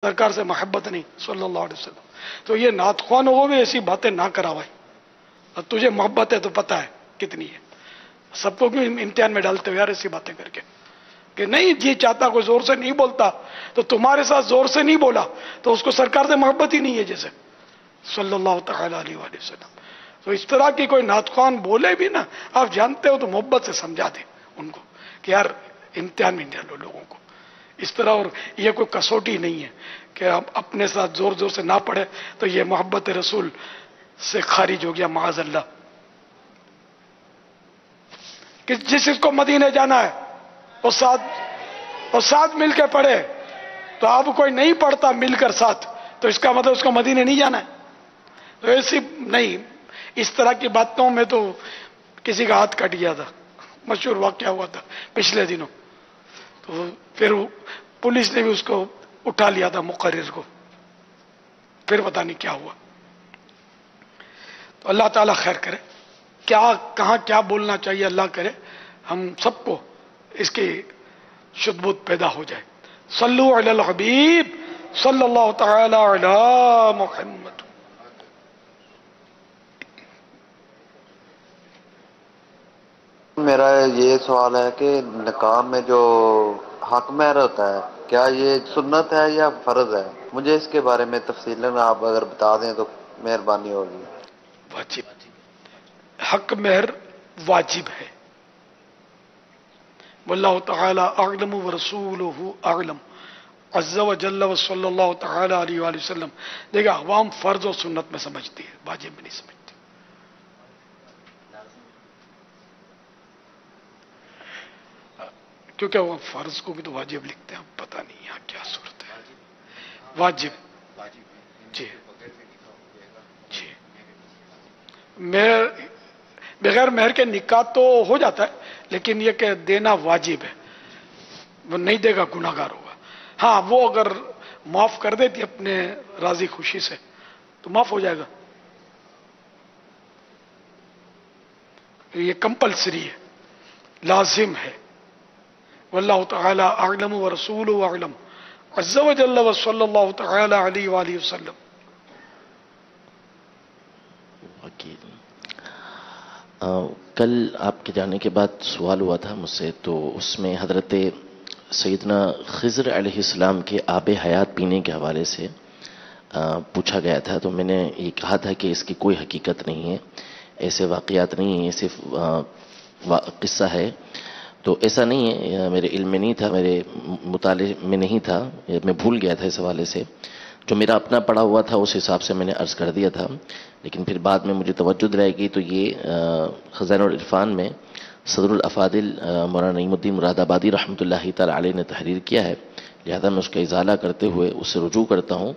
سرکار سے محبت نہیں صلی اللہ علیہ وسلم. تو یہ نعت خوانوں کو بھی ایسی باتیں نہ کرا بھائی. اب تجھے محبت ہے تو پتہ ہے کتنی ہے. سب کو کیوں امتحان میں ڈالتے ہو یار ایسی باتیں کر کے کہ نہیں جی چاہتا کوئی زور سے نہیں بولتا تو تمہارے ساتھ زور سے نہیں بولا تو اس کو سرکار سے محبت ہی نہیں ہے جیسے صلی اللہ تعالی علیہ وآلہ وسلم. تو اس طرح کی کوئی نعت خوان بولے بھی نا آپ جانتے ہو تو محبت سے سمجھا دیں ان کو کہ یار امتحان میں ڈالو لوگوں کو اس طرح. اور یہ کوئی کسوٹی نہیں ہے کہ آپ اپنے ساتھ زور زور سے نہ پڑھے تو یہ محبت رسول سے خارج ہو گیا معاذ اللہ. کہ جس کو مدینے جانا ہے وہ ساتھ مل کے پڑھے تو آپ کوئی نہیں پڑھتا مل کر ساتھ تو اس کا مطلب اس کو مدینے نہیں جانا ہے. تو ایسی نہیں اس طرح کی باتوں میں تو کسی کا ہاتھ کٹ گیا تھا. مشہور واقعہ ہوا تھا پچھلے دنوں. تو پھر پولیس نے بھی اس کو اٹھا لیا تھا مقرر کو. پھر پتہ نہیں کیا ہوا. تو اللہ تعالیٰ خیر کرے. کیا کہاں کیا بولنا چاہیے اللہ کرے ہم سب کو اس کی شدھ بودھ پیدا ہو جائے. صلو علی الحبیب صلی اللہ تعالی علی محمد. میرا یہ سوال ہے کہ نکاح میں جو حق مہر ہوتا ہے کیا یہ سنت ہے یا فرض ہے؟ مجھے اس کے بارے میں تفصیل آپ اگر بتا دیں تو مہربانی ہوگی. واجب حق مہر واجب ہے. واللہ تعالی اعلم ورسولہ اعلم عز و جل و صلی اللہ تعالی علیہ وآلہ وسلم. دیکھا عوام فرض و سنت میں سمجھتی ہے واجب میں نہیں سمجھتی. کیونکہ وہ فرض کو بھی تو واجب لکھتے ہیں. پتہ نہیں یہاں کیا صورت ہے. واجب جی جی مہر بغیر مہر کے نکاح تو ہو جاتا ہے لیکن یہ کہ دینا واجب ہے. وہ نہیں دے گا گناہ گار ہوگا. ہاں وہ اگر معاف کر دیتی اپنے راضی خوشی سے تو معاف ہو جائے گا. یہ کمپلسری ہے لازم ہے. واللہ تعالی اعلم ورسولہ اعلم عز و جل و صلی اللہ تعالی علیہ وآلہ وسلم. کل آپ کے جانے کے بعد سوال ہوا تھا مجھ سے تو اس میں حضرت سیدنا خضر علیہ السلام کے آب حیات پینے کے حوالے سے پوچھا گیا تھا. تو میں نے یہ کہا تھا کہ اس کی کوئی حقیقت نہیں ہے ایسے واقعات نہیں ہیں یہ صرف قصہ ہے. تو ایسا نہیں ہے میرے علم میں نہیں تھا میرے مطالعے میں نہیں تھا میں بھول گیا تھا اس حوالے سے. جو میرا اپنا پڑھا ہوا تھا اس حساب سے میں نے عرض کر دیا تھا لیکن پھر بعد میں مجھے توجہ دلائی گئی تو یہ خزائن العرفان میں صدر الافاضل مولانا نعیم الدین مراد آبادی رحمۃ اللہ تعالی علیہ نے تحریر کیا ہے لہذا میں اس کا ازالہ کرتے ہوئے اس سے رجوع کرتا ہوں.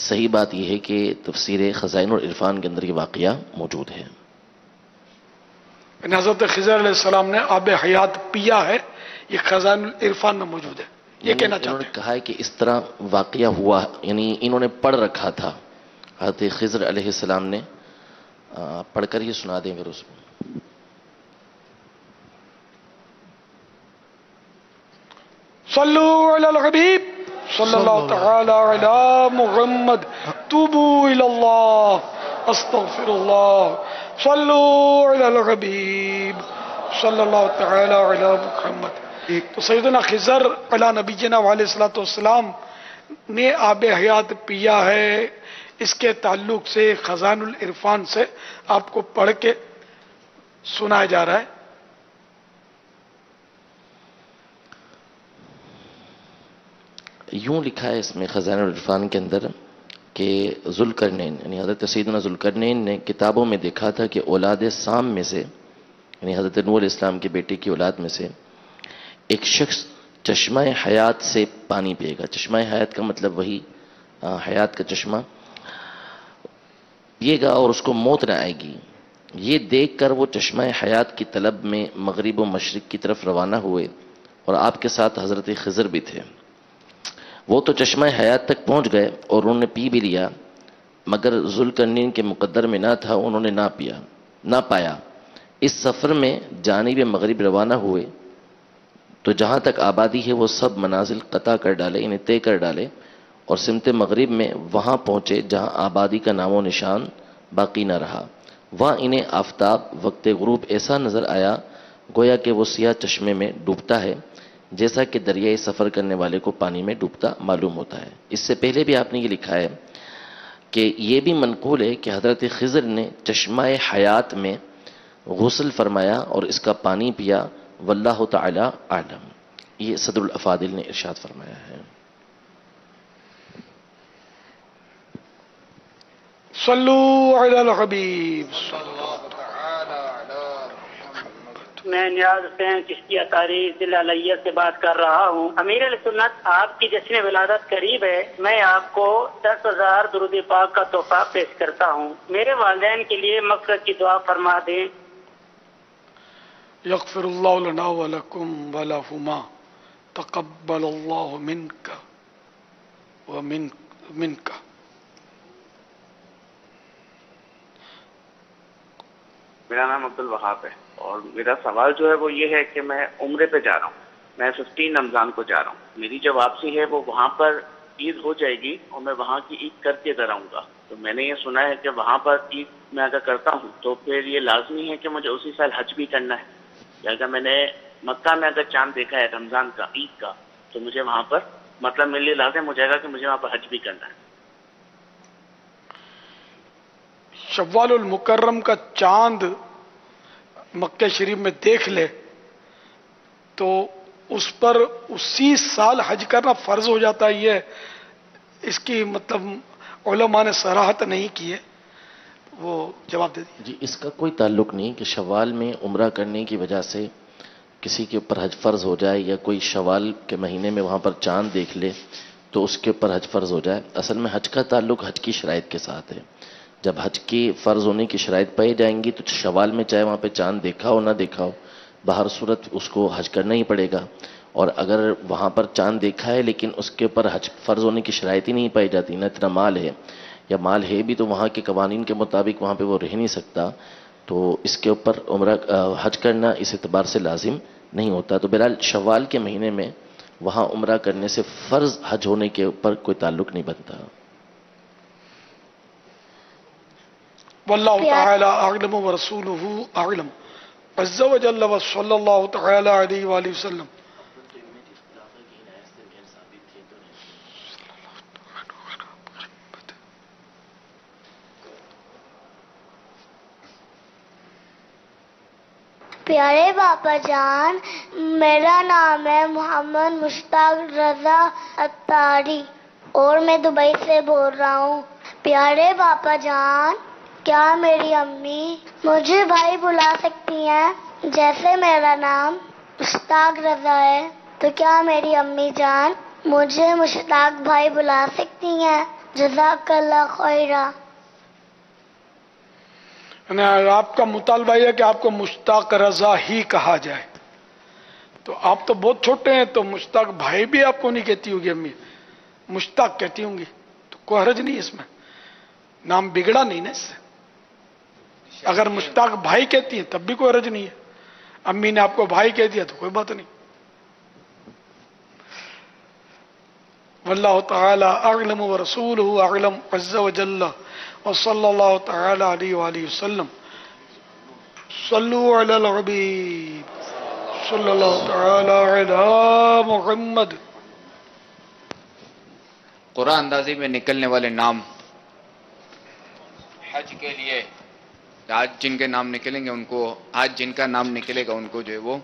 صحیح بات یہ ہے کہ تفسیر خزائن العرفان کے اندر یہ واقعہ موجود ہے. حضرت خضر علیہ السلام نے آب حیات پیا ہے یہ خزائن العرفان میں موجود ہے. یہ کہنا انہوں چاہتے نے ہیں کہا ہے کہ اس طرح واقعہ ہوا یعنی انہوں نے پڑھ رکھا تھا. حضرت خضر علیہ السلام نے پڑھ کر ہی سنا دیں پھر اس میں. صلو علی الحبیب صلی اللہ تعالی علی محمد توبو الی اللہ استغفر اللہ. صلو علی الحبیب صلی اللہ تعالی علی محمد. تو سیدنا خضر علی نبینا علیہ الصلوۃ والسلام نے آب حیات پیا ہے. اس کے تعلق سے خزائن العرفان سے آپ کو پڑھ کے سنایا جا رہا ہے. یوں لکھا ہے اس میں خزائن العرفان کے اندر کہ ذوالقرنین یعنی حضرت سیدنا ذوالقرنین نے کتابوں میں دیکھا تھا کہ اولاد سام میں سے یعنی حضرت نوح علیہ السلام کے بیٹے کی اولاد میں سے ایک شخص چشمہ حیات سے پانی پیے گا. چشمہ حیات کا مطلب وہی حیات کا چشمہ پیے گا اور اس کو موت نہ آئے گی. یہ دیکھ کر وہ چشمہ حیات کی طلب میں مغرب و مشرق کی طرف روانہ ہوئے اور آپ کے ساتھ حضرت خضر بھی تھے. وہ تو چشمہ حیات تک پہنچ گئے اور انہوں نے پی بھی لیا مگر ذوالقرنین کے مقدر میں نہ تھا انہوں نے نہ پایا. اس سفر میں جانب مغرب روانہ ہوئے تو جہاں تک آبادی ہے وہ سب منازل قطع کر ڈالے یعنی طے کر ڈالے اور سمت مغرب میں وہاں پہنچے جہاں آبادی کا نام و نشان باقی نہ رہا. وہاں انہیں آفتاب وقت غروب ایسا نظر آیا گویا کہ وہ سیاہ چشمے میں ڈوبتا ہے جیسا کہ دریائے سفر کرنے والے کو پانی میں ڈوبتا معلوم ہوتا ہے. اس سے پہلے بھی آپ نے یہ لکھا ہے کہ یہ بھی منقول ہے کہ حضرت خضر نے چشمہ حیات میں غسل فرمایا اور اس کا پانی پیا، واللہ تعالی اعلم. یہ صدر الافاضل نے ارشاد فرمایا ہے. صلو علی الحبیب. میں نیاز حسین چشتیہ تاریخ ضلع علیہ سے بات کر رہا ہوں. امیر علیہ سنت، آپ کی جشن ولادت قریب ہے. میں آپ کو 10,000 درود پاک کا تحفہ پیش کرتا ہوں. میرے والدین کے لیے مغفرت کی دعا فرما دیں. یغفر اللہ لنا ولکم ولہما تقبل اللہ منک ومنک. میرا نام عبد الوہاب ہے اور میرا سوال جو ہے وہ یہ ہے کہ میں عمرے پہ جا رہا ہوں. میں 15 رمضان کو جا رہا ہوں. میری جو واپسی ہے وہ وہاں پر عید ہو جائے گی اور میں وہاں کی عید کر کے ادھر آؤں گا. تو میں نے یہ سنا ہے کہ وہاں پر عید میں اگر کرتا ہوں تو پھر یہ لازمی ہے کہ مجھے اسی سال حج بھی کرنا ہے. یا اگر میں نے مکہ میں اگر چاند دیکھا ہے رمضان کا عید کا تو مجھے وہاں پر مطلب میرے لیے لازم ہو جائے گا کہ مجھے وہاں پر حج بھی کرنا ہے. شوال المکرم کا چاند مکہ شریف میں دیکھ لے تو اس پر اسی سال حج کرنا فرض ہو جاتا ہے. یہ اس کی مطلب علماء نے صراحت نہیں کی ہے. وہ جواب دے دیں. جی اس کا کوئی تعلق نہیں کہ شوال میں عمرہ کرنے کی وجہ سے کسی کے اوپر حج فرض ہو جائے یا کوئی شوال کے مہینے میں وہاں پر چاند دیکھ لے تو اس کے اوپر حج فرض ہو جائے. اصل میں حج کا تعلق حج کی شرائط کے ساتھ ہے. جب حج کی فرض ہونے کی شرائط پائی جائیں گی تو شوال میں چاہے وہاں پہ چاند دیکھا ہو نہ دیکھا ہو بہر صورت اس کو حج کرنا ہی پڑے گا. اور اگر وہاں پر چاند دیکھا ہے لیکن اس کے اوپر حج فرض ہونے کی شرائط ہی نہیں پائی جاتی، نہ اتنا مال ہے یا مال ہے بھی تو وہاں کے قوانین کے مطابق وہاں پہ وہ رہ نہیں سکتا، تو اس کے اوپر عمرہ حج کرنا اس اعتبار سے لازم نہیں ہوتا. تو بہرحال شوال کے مہینے میں وہاں عمرہ کرنے سے فرض حج ہونے کے اوپر کوئی تعلق نہیں بنتا. واللہ تعالی اعلم ورسولہ اعلم عز وجل وصلی اللہ تعالی علیہ وآلہ وسلم. پیارے باپا جان، میرا نام ہے محمد مشتاق رضا اتاری اور میں دبئی سے بول رہا ہوں. پیارے باپا جان، کیا میری امی مجھے بھائی بلا سکتی ہیں؟ جیسے میرا نام مشتاق رضا ہے تو کیا میری امی جان مجھے مشتاق بھائی بلا سکتی ہیں؟ جزاک اللہ خیرہ. آپ کا مطالبہ یہ ہے کہ آپ کو مشتاق رضا ہی کہا جائے. تو آپ تو بہت چھوٹے ہیں تو مشتاق بھائی بھی آپ کو نہیں کہتی ہوگی امی، مشتاق کہتی ہوں گی. تو کوئی حرج نہیں اس میں، نام بگڑا نہیں نا اس سے. اگر مشتاق بھائی کہتی ہیں تب بھی کوئی حرج نہیں ہے. امی نے آپ کو بھائی کہہ دیا تو کوئی بات نہیں. واللہ تعالی اعلم ورسولہ اعلم عز وجل وصلی اللہ تعالی علیہ وآلہ وسلم. صلو علی الحبیب صلی اللہ تعالی علی محمد. قرآن اندازی میں نکلنے والے نام حج کے لیے آج جن کے نام نکلیں گے ان کو، آج جن کا نام نکلے گا ان کو جو ہے وہ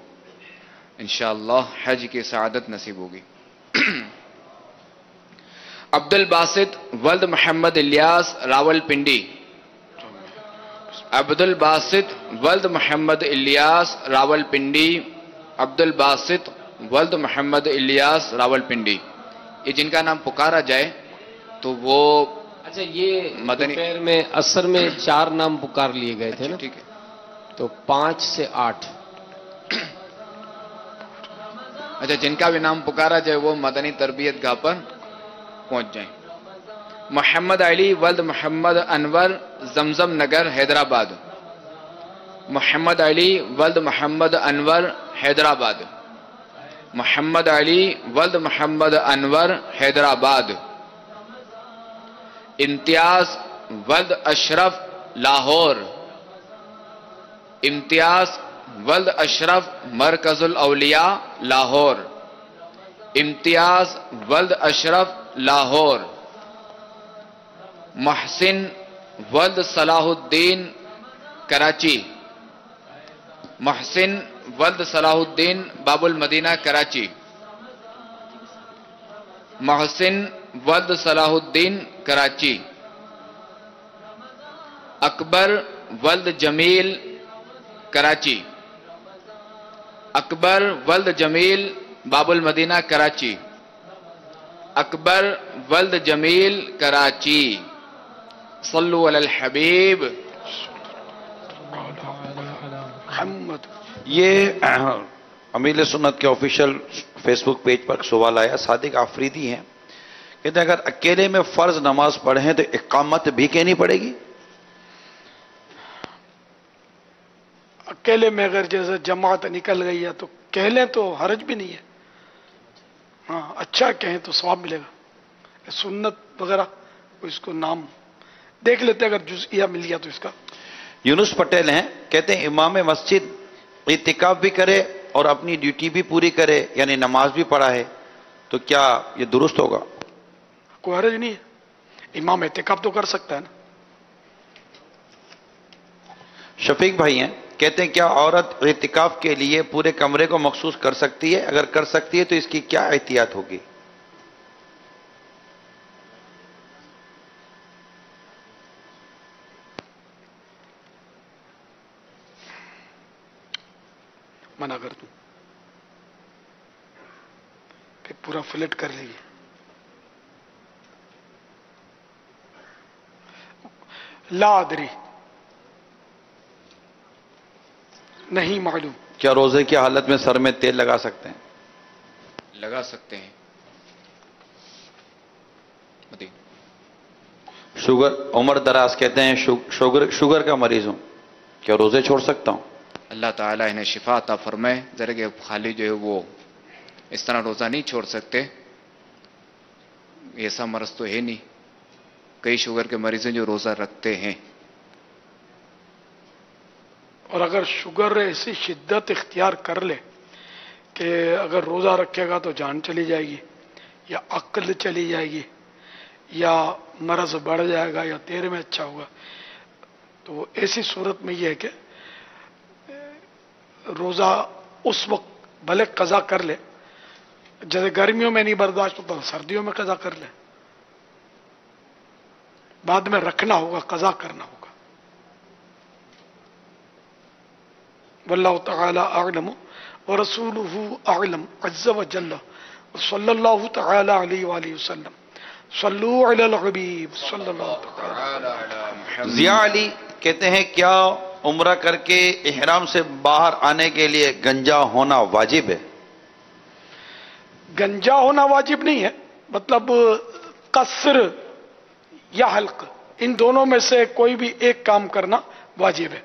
انشاءاللہ حج کی سعادت نصیب ہوگی. عبد الباسط ولد محمد الیاس راول پنڈی. عبد الباسط ولد محمد الیاس راول پنڈی. عبد الباسط ولد محمد الیاس راول پنڈی. یہ جن کا نام پکارا جائے تو وہ اچھا، یہ مدنی دوپہر میں عصر میں 4 نام پکار لیے گئے تھے نا، ٹھیک ہے. تو 5 سے 8. اچھا، جن کا بھی نام پکارا جائے وہ مدنی تربیت گاہ پر پہنچ جائیں. محمد علی ولد محمد انور زمزم نگر حیدرآباد. محمد علی ولد محمد انور حیدرآباد. محمد علی ولد محمد انور حیدرآباد. امتیاز ولد اشرف لاہور، امتیاز ولد اشرف مرکز الاولیاء لاہور، امتیاز ولد اشرف لاہور، محسن ولد صلاح الدین کراچی، محسن ولد صلاح الدین باب المدینہ کراچی، محسن ولد صلاح الدین کراچی، اکبر ولد جمیل کراچی، اکبر ولد جمیل باب المدینہ کراچی، اکبر ولد جمیل کراچی۔ صلو علی الحبیب۔ محمد یہ امیر سنت کے آفیشیل فیس بک پیج پر سوال آیا، صادق آفریدی ہیں، کہتے ہیں اگر اکیلے میں فرض نماز پڑھیں تو اقامت بھی کہنی پڑے گی؟ اکیلے میں اگر جیسے جماعت نکل گئی ہے تو کہہ لیں تو حرج بھی نہیں ہے، ہاں اچھا کہیں تو ثواب ملے گا۔ سنت وغیرہ اس کو نام دیکھ لیتے، اگر جزئیہ مل گیا تو اس کا۔ یونس پٹیل ہیں، کہتے ہیں امام مسجد اعتکاف بھی کرے اور اپنی ڈیوٹی بھی پوری کرے، یعنی نماز بھی پڑھا ہے، تو کیا یہ درست ہوگا؟ کوئی حرج نہیں ہے، امام اعتکاف تو کر سکتا ہے نا۔ شفیق بھائی ہیں، کہتے ہیں کیا عورت اعتکاف کے لیے پورے کمرے کو مخصوص کر سکتی ہے؟ اگر کر سکتی ہے تو اس کی کیا احتیاط ہوگی؟ منع کر دوں کہ پورا فلیٹ کر لیجیے۔ لا ادری، نہیں معلوم۔ کیا روزے کی حالت میں سر میں تیل لگا سکتے ہیں؟ لگا سکتے ہیں۔ شوگر، عمر دراز کہتے ہیں شوگر کا مریض ہوں، کیا روزے چھوڑ سکتا ہوں؟ اللہ تعالیٰ انہیں شفا عطا فرمائے، ذرا کہ خالی جو ہے وہ اس طرح روزہ نہیں چھوڑ سکتے، ایسا مرض تو ہے نہیں، کئی شوگر کے مریض ہیں جو روزہ رکھتے ہیں۔ اور اگر شوگر ایسی شدت اختیار کر لے کہ اگر روزہ رکھے گا تو جان چلی جائے گی، یا عقل چلی جائے گی، یا مرض بڑھ جائے گا، یا تیرے میں اچھا ہوگا، تو ایسی صورت میں یہ ہے کہ روزہ اس وقت بھلے قضا کر لے، جیسے گرمیوں میں نہیں برداشت ہوتا سردیوں میں قضا کر لے، بعد میں رکھنا ہوگا، قضا کرنا ہوگا۔ واللہ تعالی اعلم ورسولہ اعلم عز وجل، صلی اللہ تعالی علیہ وآلہ وسلم۔ صلو علی الحبیب صلی اللہ تعالی علیہ وسلم۔ ضیاء علی کہتے ہیں کیا عمرہ کر کے احرام سے باہر آنے کے لیے گنجا ہونا واجب ہے؟ گنجا ہونا واجب نہیں ہے، مطلب قصر یا حلق، ان دونوں میں سے کوئی بھی ایک کام کرنا واجب ہے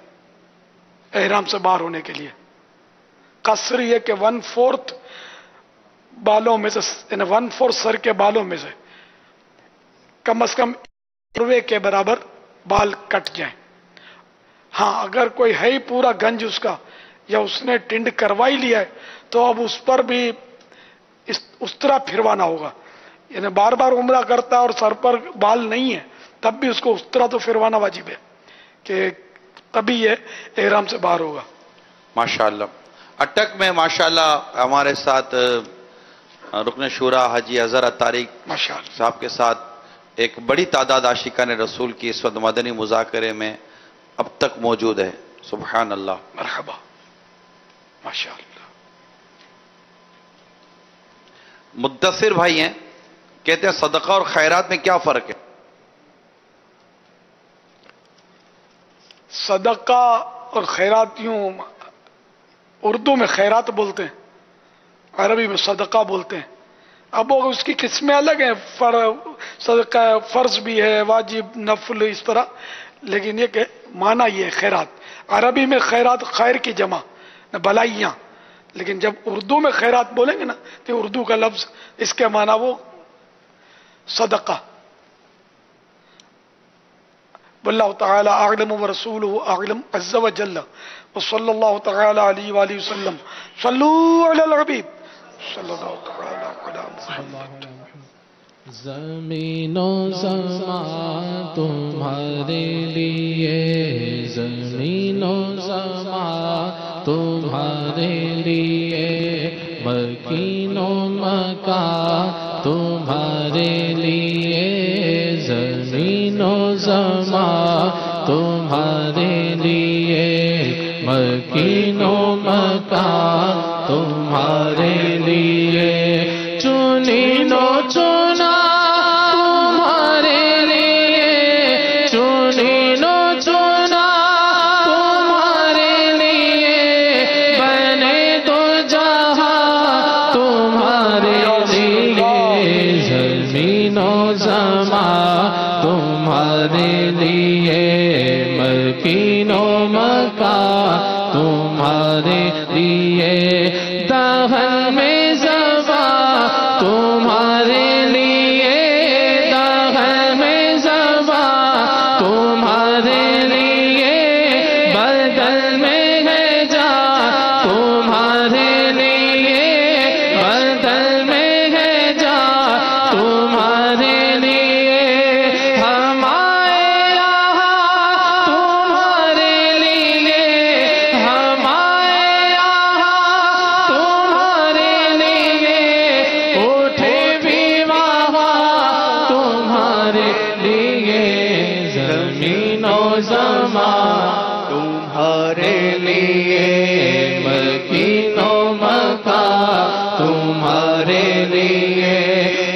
احرام سے باہر ہونے کے لیے۔ قصر یہ کہ 1/4 بالوں میں سے، یعنی 1/4 سر کے بالوں میں سے کم از کم روے کے برابر بال کٹ جائیں۔ ہاں اگر کوئی ہے ہی پورا گنج اس کا، یا اس نے ٹنڈ کروا ہی لیا ہے، تو اب اس پر بھی اس طرح پھروانا ہوگا، یعنی بار بار عمرہ کرتا ہے اور سر پر بال نہیں ہے تب بھی اس کو اس طرح تو پھروانا واجب ہے کہ تبھی یہ احرام سے باہر ہوگا۔ ماشاءاللہ۔ اٹک میں ماشاءاللہ ہمارے ساتھ رکن شورا حاجی اظہر اتاری ماشاءاللہ صاحب کے ساتھ ایک بڑی تعداد عاشقان رسول کی اس وقت مدنی مذاکرے میں اب تک موجود ہے۔ سبحان اللہ، مرحبا، ماشاءاللہ۔ مدثر بھائی ہیں، کہتے ہیں صدقہ اور خیرات میں کیا فرق ہے؟ صدقہ اور خیرات، یوں اردو میں خیرات بولتے ہیں، عربی میں صدقہ بولتے ہیں۔ اب وہ اس کی قسمیں الگ ہیں، صدقہ فرض بھی ہے، واجب، نفل، اس طرح، لیکن یہ کہ معنی یہ ہے خیرات۔ عربی میں خیرات خیر کی جمع، بھلائیاں، لیکن جب اردو میں خیرات بولیں گے نا تو اردو کا لفظ اس کے معنی وہ صدقہ۔ واللہ تعالی اعلم ورسولہ اعلم عز وجل وصلی اللہ تعالی علیہ وآلہ وسلم صلو علی الحبیب صلی اللہ تعالی علی محمد. زمین و زمان تمہارے لیے، زمین و زمان تمہارے لیے، مکین و مکان تمہارے لیے، زمین و زمان تمہارے لیے، مکین و مکان تمہارے لیے، چنین و چنا تمہارے لیے، چنین و چنا تمہارے لیے، بنے دو جہاں تمہارے لیے، زمین و زمان تمہارے لیے، مکین و مکان تمہارے لیے، دہن میں تمہارے لیے، دہن میں زبان تمہارے لیے، بدل میں ہے جان تمہارے لیے، بدل میں ہے جان تمہارے لیے، ہم آئے یہاں تمہارے لیے، ہم آئے یہاں تمہارے لیے، اٹھے بھی وہاں تمہارے لیے، زمین و زمان تمہارے لیے، مکین و مکان تمہارے لیے،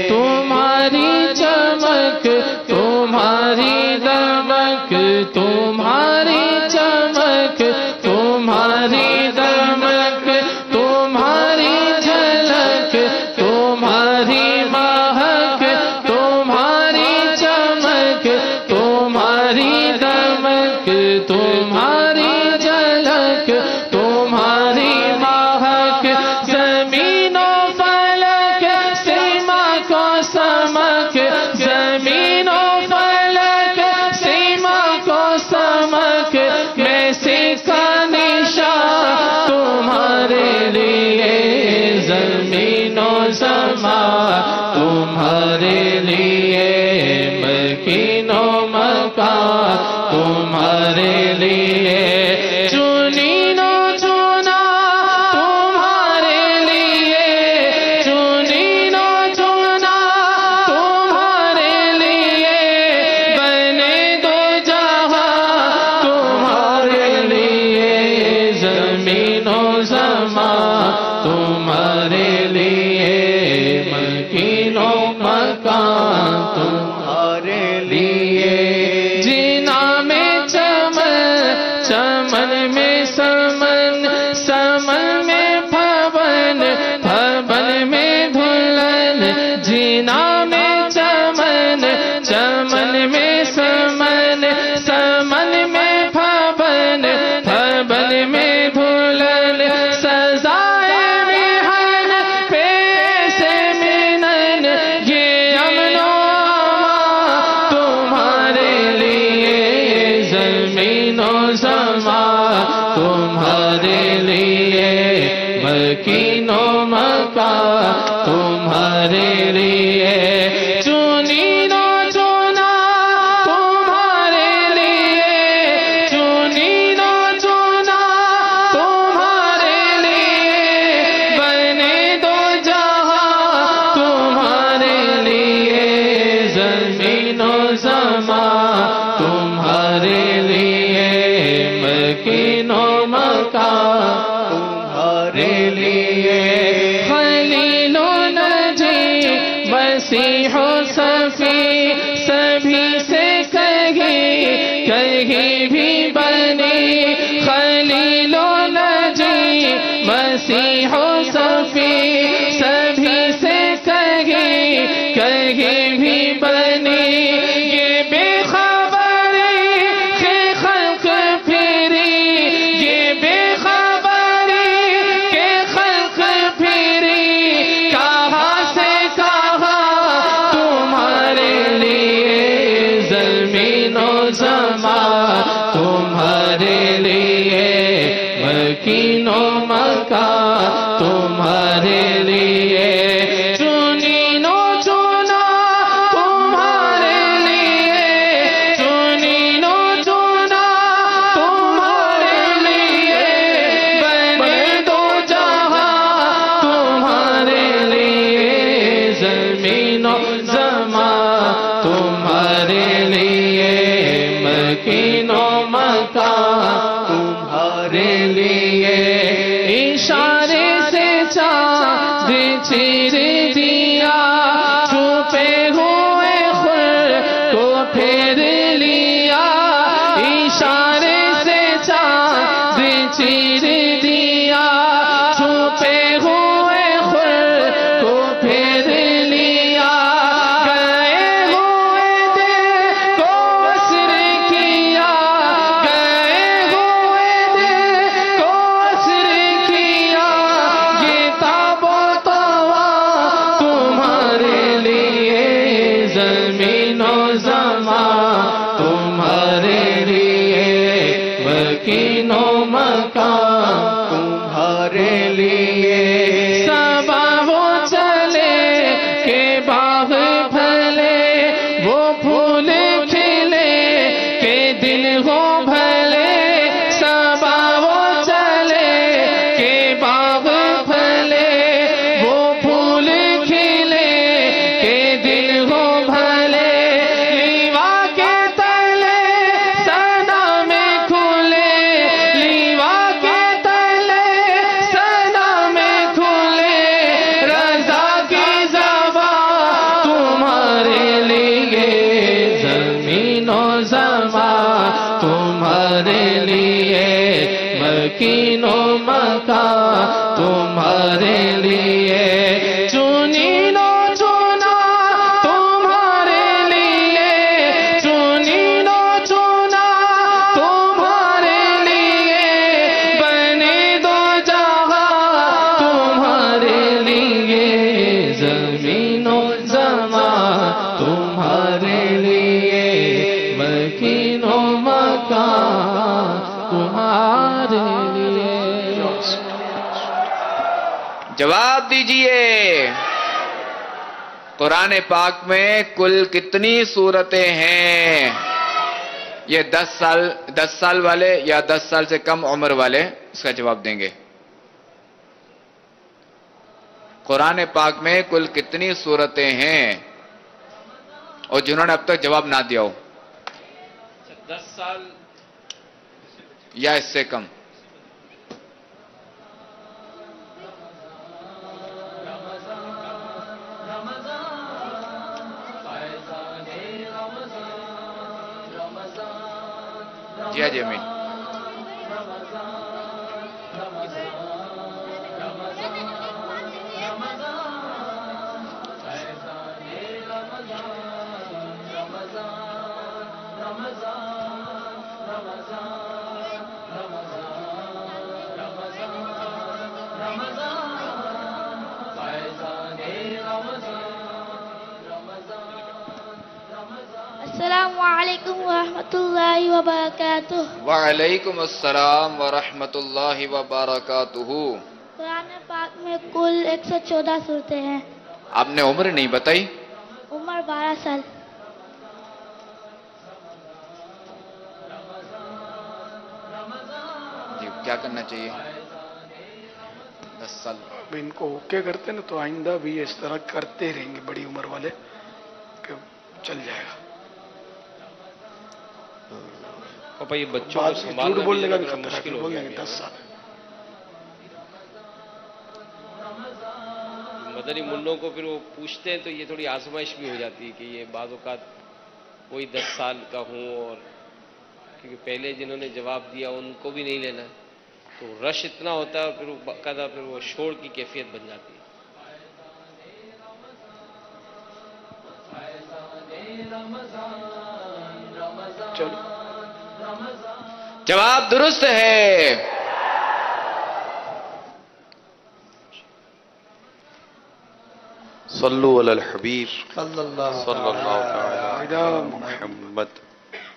تمہاری چمک تمہاری دمک، تمہاری چمک تمہاری دمک، تمہاری جھلک تمہاری مہک، تمہاری چمک تمہاری دمک، تمہاری جھلک تمہاری مہک، زمین و فلک سیما کو سمک، زمین و فلک سیما کو سمک، میں سکا نشان تمہارے لیے، زمین و زمان تمہارے لیے، مکین و مکان تمہارے لیے، چنین و چنا تمہارے لیے، چنین و چنا تمہارے لیے، بنے دو جہاں تمہارے لیے، زمین و زمان تمہارے لیے، مکین و مکان تمہارے لیے، جینا میں چمن، چمن میں سمن، سمن میں پھبن، پھبن میں دھلن، جینا میں چمن، چمن میں سمن، سمن میں پھبن، پھبن میں دھلن، سزائے مہن پیسے منن، یہ امن و امان تمہارے لیے، زمین و زمان تمہارے لیے، مکین و مکان تمہارے لیے، چنین و چنا تمہارے لیے، چنین و چنا تمہارے لیے، بنے دو جہاں تمہارے لیے، زمین و زمان تمہارے لیے، مکین و مکان تمہارے لیے، خلیل و نجی مسیح و صفی سبھی سے کہیں کہیں بھی بنی، خلیل و نجی مسیح و صفی سبھی سے کہیں کہیں بھی بنی، یہ بے خبری کے خلق پھری، یہ بے خبری کے خلق پھری، کہاں سے کہاں تمہارے لیے، زمان تمہارے لیے مکین و مکان تمہارے لیے چنین و چنا تمہارے لیے چنین و چنا تمہارے لیے بنے دو جہاں تمہارے لیے زمین و زمان تمہارے لیے مکین و مکان تمہارے لیے اشارے سے چاند چیر دیا چھپے ہوئے خود کو پھیر لیا اشارے سے چاند چیر دیا چھپے ہوئے خود کو پھیر لیا گئے ہوئے دل کو اسر کیا گئے ہوئے دل کو اسر کیا یہ تاب و طوا تمہارے لیے زمین و زمان تمہارے لیے مکین و مکان تمہارے لیے صبا وہ چلے کہ باغ پھلے وہ پھول کھلے کہ دل ہو بھلے صبا وہ چلے کہ باغ پھلے وہ پھول کھلے کہ دل ہو بھلے لیوا کے تلے سنا میں کھلے لیوا کے تلے سنا میں کھلے رضا کی زبان تمہارے لیے زمین و زمان تمہارے لیے مکین و مکان تمہارے لیے چنین و چنا تمہارے لیے چنین و چنا تمہارے لیے بنے دو جہاں تمہارے لیے زمین و زمان تمہارے لیے مکین و مکان تمہارے لیے جواب دیجئے قرآن پاک میں کل کتنی سورتیں ہیں؟ یہ 10 سال والے یا 10 سال سے کم عمر والے اس کا جواب دیں گے. قرآن پاک میں کل کتنی سورتیں ہیں؟ اور جنہوں نے اب تک جواب نہ دیا ہو 10 سال یا اس سے کم. جی جی امین. السلام علیکم ورحمۃ اللہ وبرکاتہ. وعلیکم السلام ورحمۃ اللہ وبرکاتہ. قرآن پاک میں کل 114 صورتیں ہیں. آپ نے عمر نہیں بتائی؟ عمر 12 سال. جی کیا کرنا چاہیے؟ 10 سال. اب ان کو اوکے کرتے نا تو آئندہ بھی اس طرح کرتے رہیں گے بڑی عمر والے کہ چل جائے گا. پاپا یہ بچوں بعد کو میں سنبھالنا جھوٹ بولنے کا بھی بھی ذرا خطرہ ہے مشکل کہ ہو بول گیا دیں گے 10 سال. مدنی منوں کو پھر وہ پوچھتے ہیں تو یہ تھوڑی آزمائش بھی ہو جاتی ہے کہ یہ بعض اوقات کوئی 10 سال کا ہوں اور کیونکہ پہلے جنہوں نے جواب دیا ان کو بھی نہیں لینا ہے تو رش اتنا ہوتا ہے اور پھر باقاعدہ پھر وہ شور کی کیفیت بن جاتی ہے. چلو جواب درست ہے. صلو علی الحبیب صلی اللہ صلی اللہ تعالی علی محمد.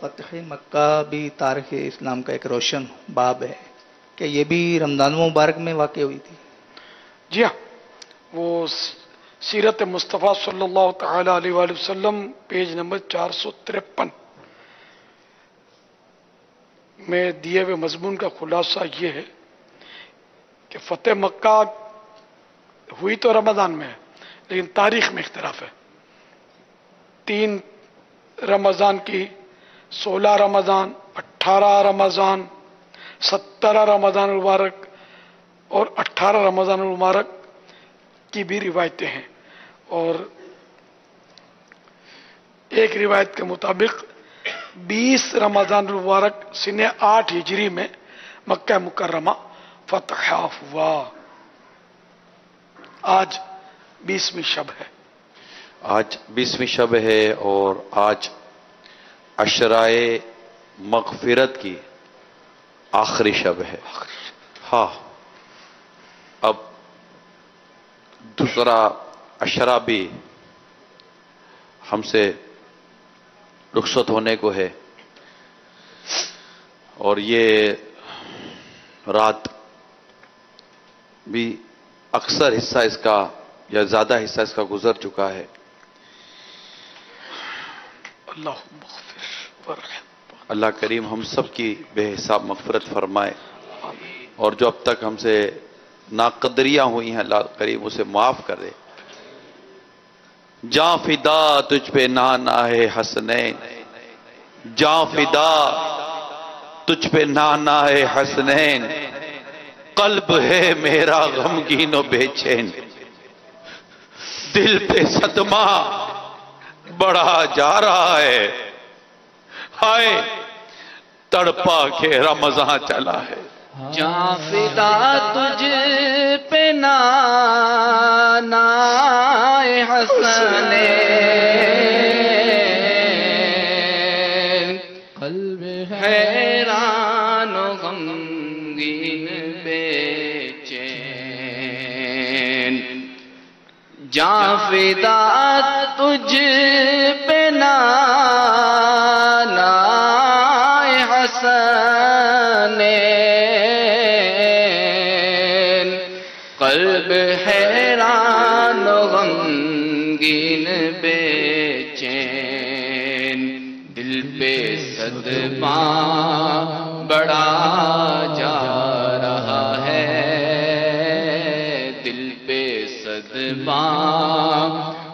فتح مکہ بھی تاریخ اسلام کا ایک روشن باب ہے کہ یہ بھی رمضان مبارک میں واقع ہوئی تھی؟ جی ہاں، وہ سیرت مصطفیٰ صلی اللہ تعالی علیہ وآلہ وسلم پیج نمبر 453 میں دیے ہوئے مضمون کا خلاصہ یہ ہے کہ فتح مکہ ہوئی تو رمضان میں ہے، لیکن تاریخ میں اختلاف ہے۔ 3 رمضان کی، 16 رمضان، 18 رمضان، 17 رمضان المبارک اور 18 رمضان المبارک کی بھی روایتیں ہیں، اور ایک روایت کے مطابق 20 رمضان المبارک سنہ 8 ہجری میں مکہ مکرمہ فتح ہوا۔ آج 20ویں شب ہے، آج 20ویں شب ہے اور آج عشرائے مغفرت کی آخری شب ہے۔ ہاں، اب دوسرا عشرہ بھی ہم سے رخصت ہونے کو ہے، اور یہ رات بھی اکثر حصہ اس کا یا زیادہ حصہ اس کا گزر چکا ہے۔ اللہ کریم ہم سب کی بے حساب مغفرت فرمائے، اور جو اب تک ہم سے ناقدریاں ہوئی ہیں اللہ کریم اسے معاف کر دے۔ جاں فدا تجھ پہ نانا ہے حسنین، جاں فدا تجھ پہ نانا ہے حسنین، قلب ہے میرا غمگین و بے چین، دل پہ صدمہ بڑھا جا رہا ہے، ہائے تڑپا کے رمضان چلا ہے۔ جاں فدا تجھ پہ نانا حسنین، قلب حیران و غمگین بے چین، جاں فدا تجھ پہ نانا حسنین، قلب حیران و غمگین بے چین، دل پہ صدمہ بڑا جا رہا ہے، دل پہ صدمہ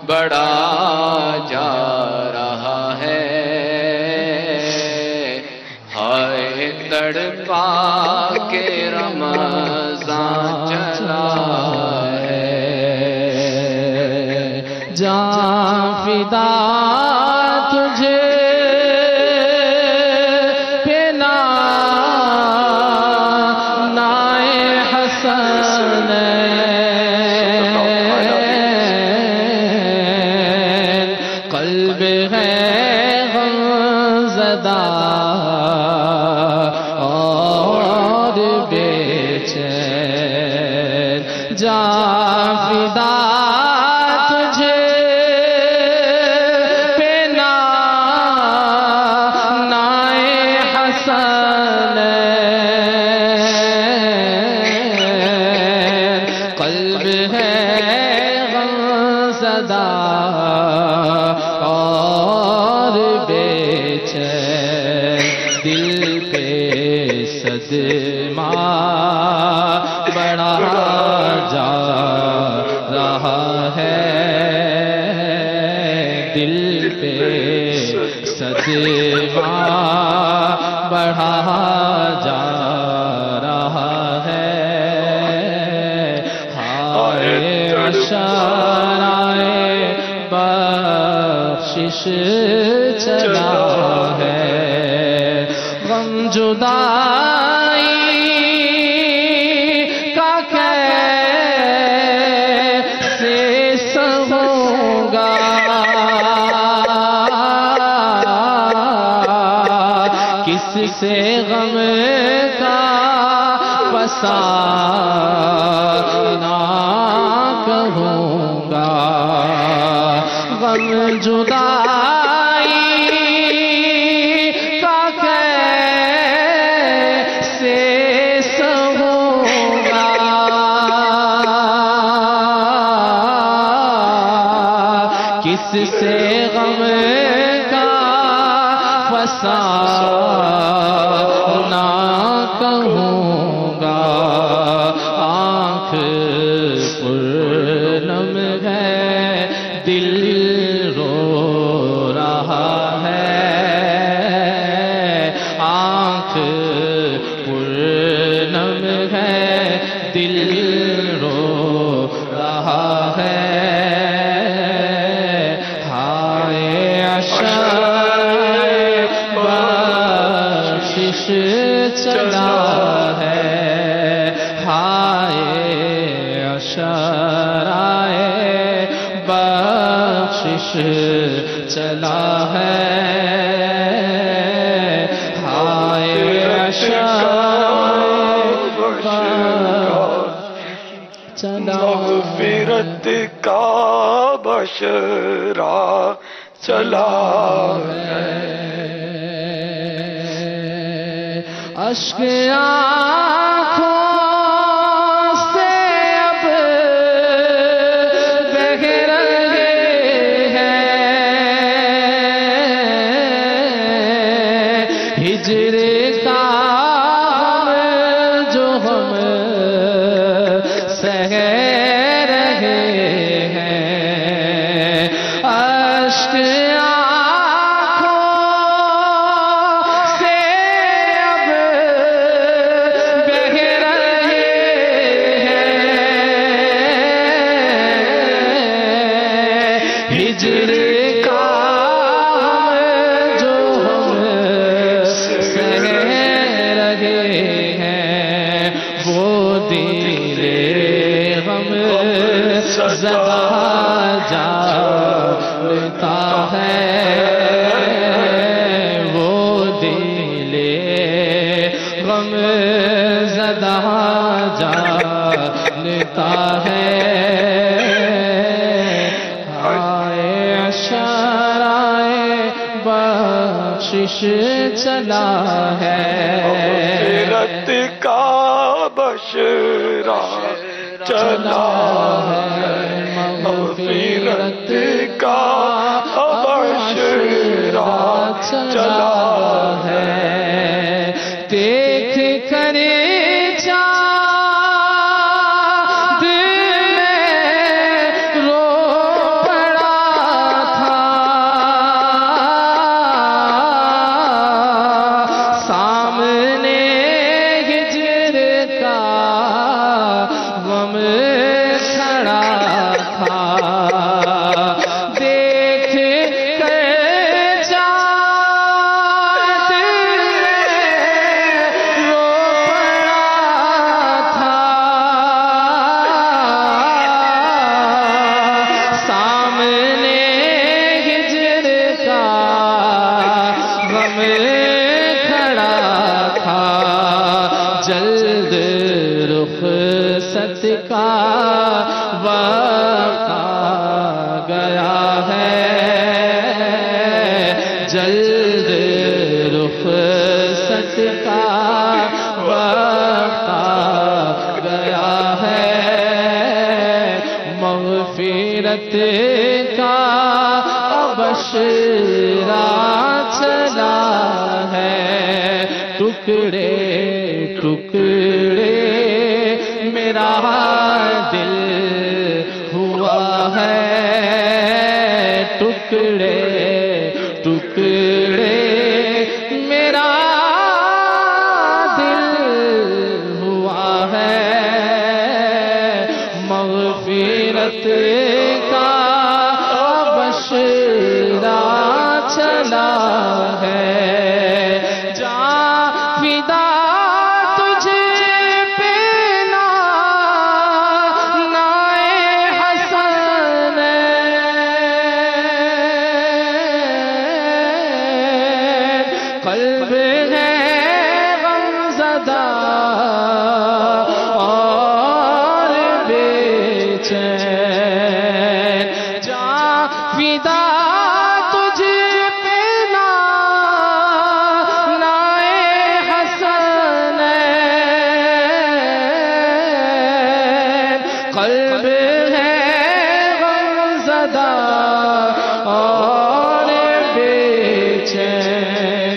بڑا جا رہا ہے، ہائے تڑپا کے رمضان چلا ہے، جاں فدا تجھے پہ نانا حسنین، قلب ہے غمزدہ اور بے چین، جاں فدا تجھے پہ نانا حسنین، قلب ہے غمزدہ اور بے چین، دل پہ صدمہ بڑا جا رہا ہے، دل پہ صدمہ بڑھا جا رہا ہے، ہائے عشرائے بخشش چلا ہے، غم جدائی کا کیسے سہوں گا، کس سے غم کا فسانہ کہوں گا، غم جدائی افسانہ کہوں گا، آنکھ پرنم ہے دل رو رہا ہے، آنکھ پرنم ہے دل رو رہا ہے، ہائے عشائے بخشش چلا ہے، ہائے عشائے بخشش چلا ہے، ہائے عشائے مغفرت کا بشرا چلا ہے، اشک آنکھوں سے اب بہہ رہے ہیں، ہجر کا جو ہم سہ رہے ہیں، اشک آنکھوں سے اب بہہ رہے ہیں، ہجر کا جو ہم سہ رہے ہیں، وہ دل غم زدہ جانتا ہے، وہ دل غم زدہ جانتا ہے، ہائے عشائے بخشش چلا ہے، مغفرت کا بشرا چلا ہے، مغفرت کا بشرا چلا ہے، دیکھ کر چاند میں رو پڑا تھا، سامنے ہجر کا غم کھڑا تھا، دیکھ کر چاند رو پڑا تھا، سامنے ہجر کا غم کھڑا تھا، جلد رخصت کا وقت آ گیا ہے، جلد رخصت کا وقت آ گیا ہے، مغفرت کا بشرا چلا ہے، ٹکڑے ٹکڑے میرا دل ہوا ہے، ٹکڑے ٹکڑے میرا دل ہوا ہے، مغفرت کا بشرا چلا ہے، جا فدا قلب ہے غمزدہ اور بے چین، جا فدا تجھ پہ نائے حسنین، قلب ہے غمزدہ اور بے چین،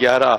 11,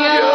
11,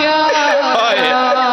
11,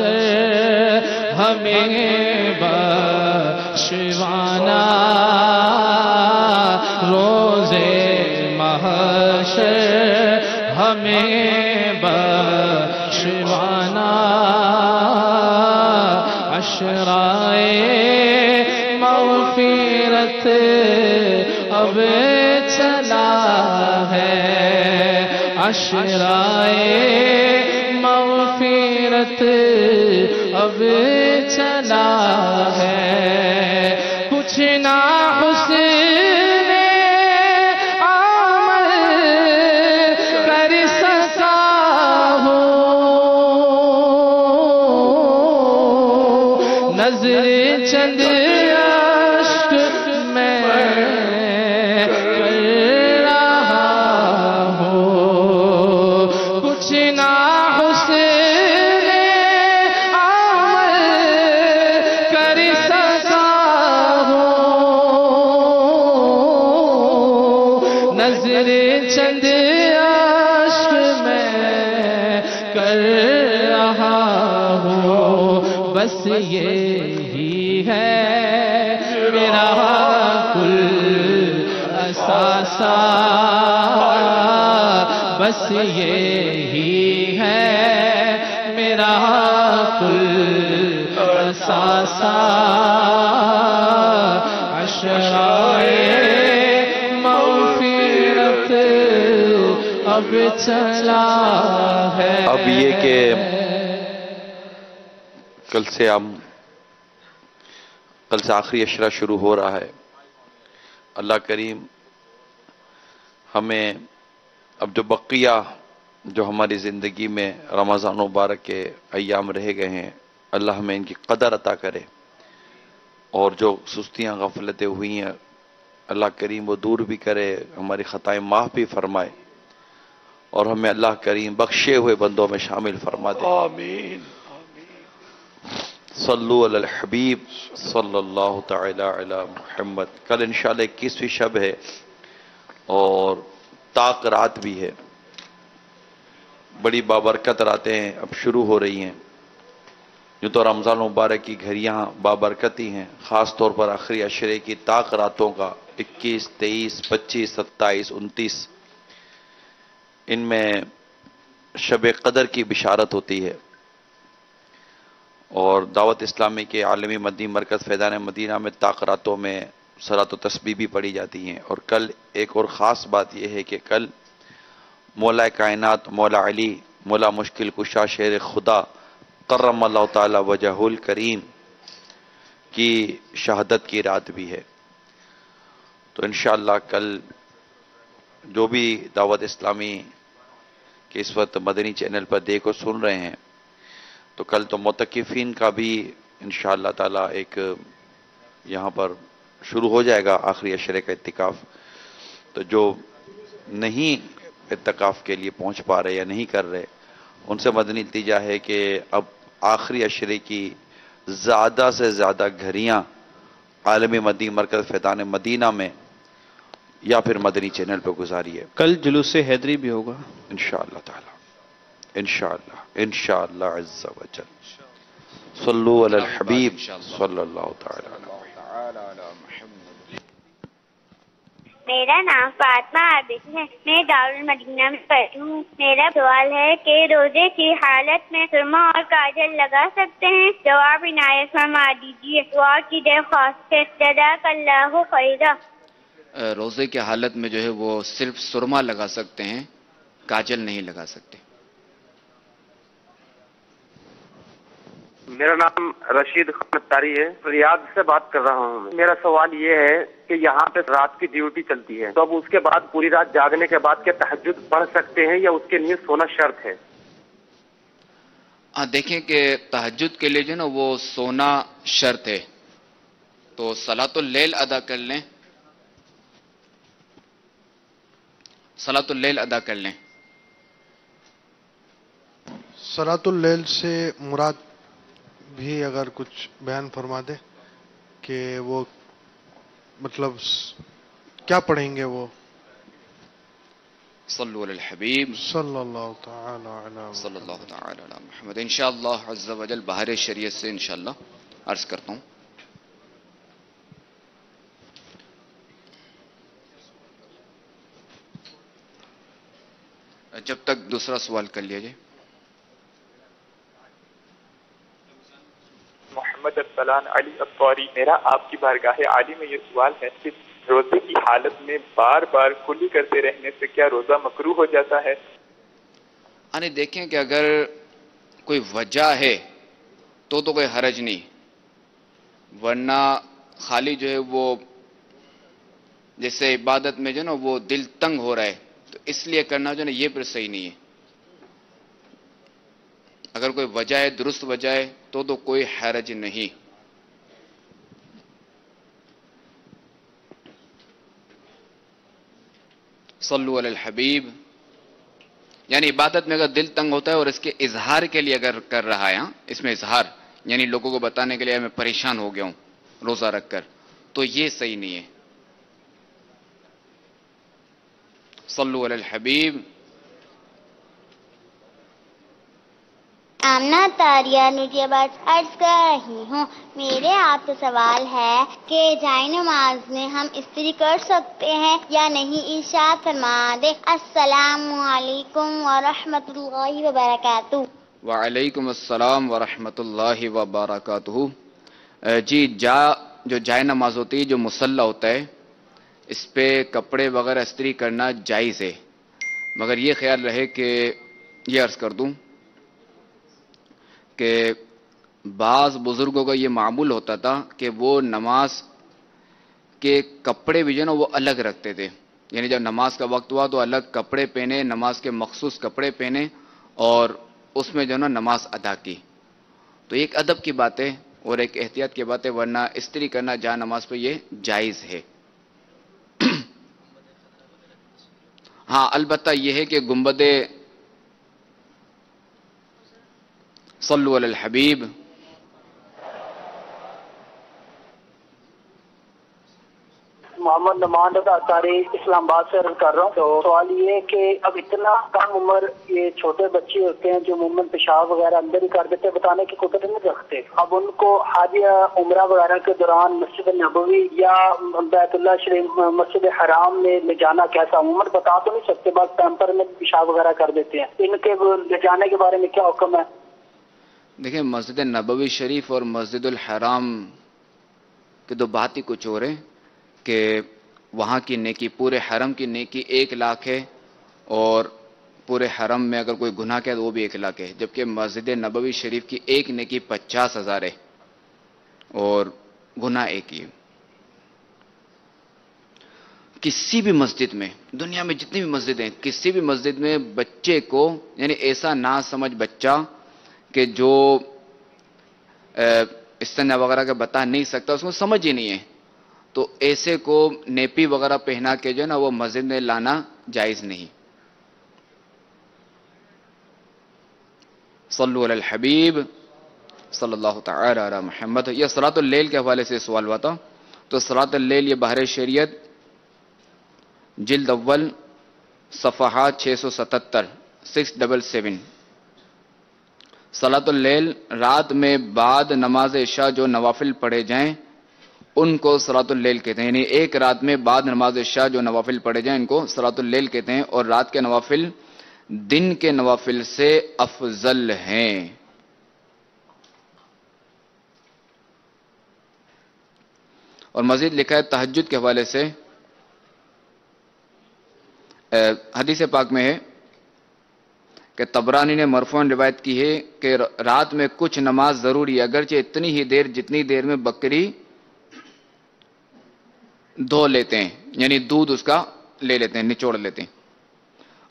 محشر ہمیں بخشوانا، روزے محشر ہمیں بخشوانا، عشرائے مغفرت اب چلا ہے، عشرائے مغفرت اب چلا ہے، کچھ نہ حسن عمل کر سکا ہوں، نظر چند اشک میں کر رہا ہوں، کچھ نہ حسن عمل کر سکا ہوں، نظر چند اشک میں کر رہا ہوں، بس یہی ہے میرا کل اثاثہ، بس یہی ہے میرا کل اثاثہ، عشرائے مغفرت اب چلا ہے۔ اب یہ کہ کل سے آخری عشرہ شروع ہو رہا ہے، اللہ کریم ہمیں اب جو بقیہ جو ہماری زندگی میں رمضان مبارک کے ایام رہ گئے ہیں، اللہ ہمیں ان کی قدر عطا کرے، اور جو سستیاں غفلتیں ہوئی ہیں اللہ کریم وہ دور بھی کرے، ہماری خطائیں معاف بھی فرمائے، اور ہمیں اللہ کریم بخشے ہوئے بندوں میں شامل فرما دے، آمین۔ صلو علی الحبیب صلی اللہ تعالی علی محمد۔ کل انشاءاللہ 21ویں شب ہے اور طاق رات بھی ہے، بڑی بابرکت راتیں اب شروع ہو رہی ہیں، یوں تو رمضان مبارک کی گھڑیاں بابرکتی ہیں، خاص طور پر آخری عشرے کی طاق راتوں کا 21، 23، 25، 27، 29 ان میں شب قدر کی بشارت ہوتی ہے، اور دعوت اسلامی کے عالمی مدنی مرکز فیضان مدینہ میں طاق راتوں میں صلاۃ و تسبیح بھی پڑھی جاتی ہیں، اور کل ایک اور خاص بات یہ ہے کہ کل مولا کائنات مولا علی مولا مشکل کشا شیر خدا کرم اللہ تعالی وجہ الکریم کی شہادت کی رات بھی ہے، تو انشاءاللہ کل جو بھی دعوت اسلامی کے اس وقت مدنی چینل پر دیکھ اور سن رہے ہیں، تو کل تو معتکفین کا بھی انشاءاللہ تعالی ایک یہاں پر شروع ہو جائے گا آخری عشرے کا اعتکاف، تو جو نہیں اعتکاف کے لیے پہنچ پا رہے یا نہیں کر رہے ان سے مدنی التجا ہے کہ اب آخری عشرے کی زیادہ سے زیادہ گھڑیاں عالمی مدنی مرکز فیضان مدینہ میں یا پھر مدنی چینل پہ گزاری ہے۔ کل جلوس حیدری بھی ہوگا انشاءاللہ تعالی، انشاءاللہ عز و جل۔ صلو علی الحبیب صلی اللہ تعالی علیہ میرا نام فاطمہ عابد ہے، میں دارالمدینہ میں پڑھتی ہوں۔ میرا سوال ہے کہ روزے کی حالت میں سرما اور کاجل لگا سکتے ہیں؟ جواب عنایت فرما دیجیے، دعا کی درخواست ہے، جزاک اللہ خیرا۔ روزے کی حالت میں جو ہے وہ صرف سرما لگا سکتے ہیں، کاجل نہیں لگا سکتے۔ میرا نام رشید خان اتاری ہے، ریاض سے بات کر رہا ہوں۔ میرا سوال یہ ہے کہ یہاں پہ رات کی ڈیوٹی چلتی ہے، تو اب اس کے بعد پوری رات جاگنے کے بعد کیا تہجد پڑھ سکتے ہیں یا اس کے لیے سونا شرط ہے؟ دیکھیں کہ تہجد کے لیے جو نا وہ سونا شرط ہے، تو صلاۃ اللیل ادا کر لیں، صلاۃ اللیل ادا کر لیں۔ صلاۃ اللیل سے مراد بھی اگر کچھ بیان فرما دے کہ وہ مطلب کیا پڑھیں گے وہ؟ صلو علی الحبیب صلی اللہ تعالی علی صلی اللہ تعالی علی محمد. انشاءاللہ عز و جل باہر شریعت سے انشاءاللہ عرض کرتا ہوں. جب تک دوسرا سوال کر لیا جائے. محمد ارسلان علی اطواری، میرا آپ کی بارگاہ عالی میں یہ سوال ہے کہ روزے کی حالت میں بار بار کلی کرتے رہنے سے کیا روزہ مکروہ ہو جاتا ہے؟ یعنی دیکھیں کہ اگر کوئی وجہ ہے تو کوئی حرج نہیں، ورنہ خالی جو ہے وہ جیسے عبادت میں جو نا وہ دل تنگ ہو رہا ہے تو اس لیے کرنا جو نا یہ پھر صحیح نہیں ہے. اگر کوئی وجہ ہے، درست وجہ ہے تو کوئی حرج نہیں. صلو علی الحبیب. یعنی عبادت میں اگر دل تنگ ہوتا ہے اور اس کے اظہار کے لیے اگر کر رہا ہے، اس میں اظہار یعنی لوگوں کو بتانے کے لیے میں پریشان ہو گیا ہوں روزہ رکھ کر، تو یہ صحیح نہیں ہے. صلو علی الحبیب. آمنہ تاریہ نجیبات عرض کر رہی ہوں، میرے آپ سے سوال ہے کہ جائے نماز میں ہم استری کر سکتے ہیں یا نہیں؟ ارشاد فرما دے. السلام علیکم ورحمۃ اللہ وبرکاتہ. وعلیکم السلام ورحمۃ اللہ وبرکاتہ. جی جو جائے نماز ہوتی ہے، جو مصلی ہوتا ہے، اس پہ کپڑے وغیرہ استری کرنا جائز ہے، مگر یہ خیال رہے کہ یہ عرض کر دوں کہ بعض بزرگوں کا یہ معمول ہوتا تھا کہ وہ نماز کے کپڑے بھی جو نا وہ الگ رکھتے تھے. یعنی جب نماز کا وقت ہوا تو الگ کپڑے پہنے، نماز کے مخصوص کپڑے پہنے اور اس میں جو نا نماز ادا کی. تو ایک ادب کی بات ہے اور ایک احتیاط کی بات ہے، ورنہ استری کرنا جہاں نماز پہ یہ جائز ہے. ہاں البتہ یہ ہے کہ گنبد صلو علی الحبیب. محمد نمان اطاری اسلام آباد سے عرض کر رہا ہوں. تو سوال یہ ہے کہ اب اتنا کم عمر یہ چھوٹے بچے ہوتے ہیں جو عموماً پیشاب وغیرہ اندر ہی کر دیتے، بتانے کی قدرت نہیں رکھتے. اب ان کو حج یا عمرہ وغیرہ کے دوران مسجد نبوی یا بیت اللہ شریف مسجد حرام میں لے جانا کیسا؟ عموماً بتا تو نہیں سکتے، بس پیمپر میں پیشاب وغیرہ کر دیتے ہیں. ان کے لے جانے کے بارے میں کیا حکم ہے؟ دیکھیں مسجد نبوی شریف اور مسجد الحرام کی تو بات ہی کچھ اور ہے کہ وہاں کی نیکی، پورے حرم کی نیکی 1 لاکھ ہے، اور پورے حرم میں اگر کوئی گناہ کیا تو وہ بھی 1 لاکھ ہے، جبکہ مسجد نبوی شریف کی ایک نیکی 50,000 ہے اور گناہ ایک ہی ہے. کسی بھی مسجد میں، دنیا میں جتنی بھی مسجد ہیں، کسی بھی مسجد میں بچے کو یعنی ایسا نہ سمجھ بچہ کہ جو استنجا وغیرہ کا بتا نہیں سکتا، اس کو سمجھ ہی نہیں ہے، تو ایسے کو نیپی وغیرہ پہنا کے جو ہے نا وہ مسجد میں لانا جائز نہیں. صلو علی الحبیب صلی اللہ تعالی علی محمد. یہ صلاۃ اللیل کے حوالے سے سوال ہوا تھا. تو صلاۃ اللیل یہ باہر شریعت جلد اول صفحات 677 677. صلاۃ اللیل رات میں بعد نماز عشاء جو نوافل پڑھے جائیں ان کو صلاۃ اللیل کہتے ہیں. یعنی ایک رات میں بعد نماز عشاء جو نوافل پڑھے جائیں ان کو صلاۃ اللیل کہتے ہیں، اور رات کے نوافل دن کے نوافل سے افضل ہیں. اور مزید لکھا ہے تہجد کے حوالے سے حدیث پاک میں ہے کہ طبرانی نے مرفوعاً روایت کی ہے کہ رات میں کچھ نماز ضروری ہے، اگرچہ اتنی ہی دیر جتنی دیر میں بکری دھو لیتے ہیں، یعنی دودھ اس کا لے لیتے ہیں، نچوڑ لیتے ہیں.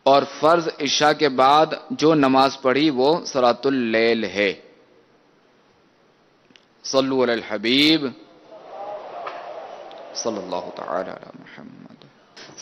اور فرض عشاء کے بعد جو نماز پڑھی وہ صلاۃ اللیل ہے. صلو علی الحبیب صلی اللہ تعالی علی محمد.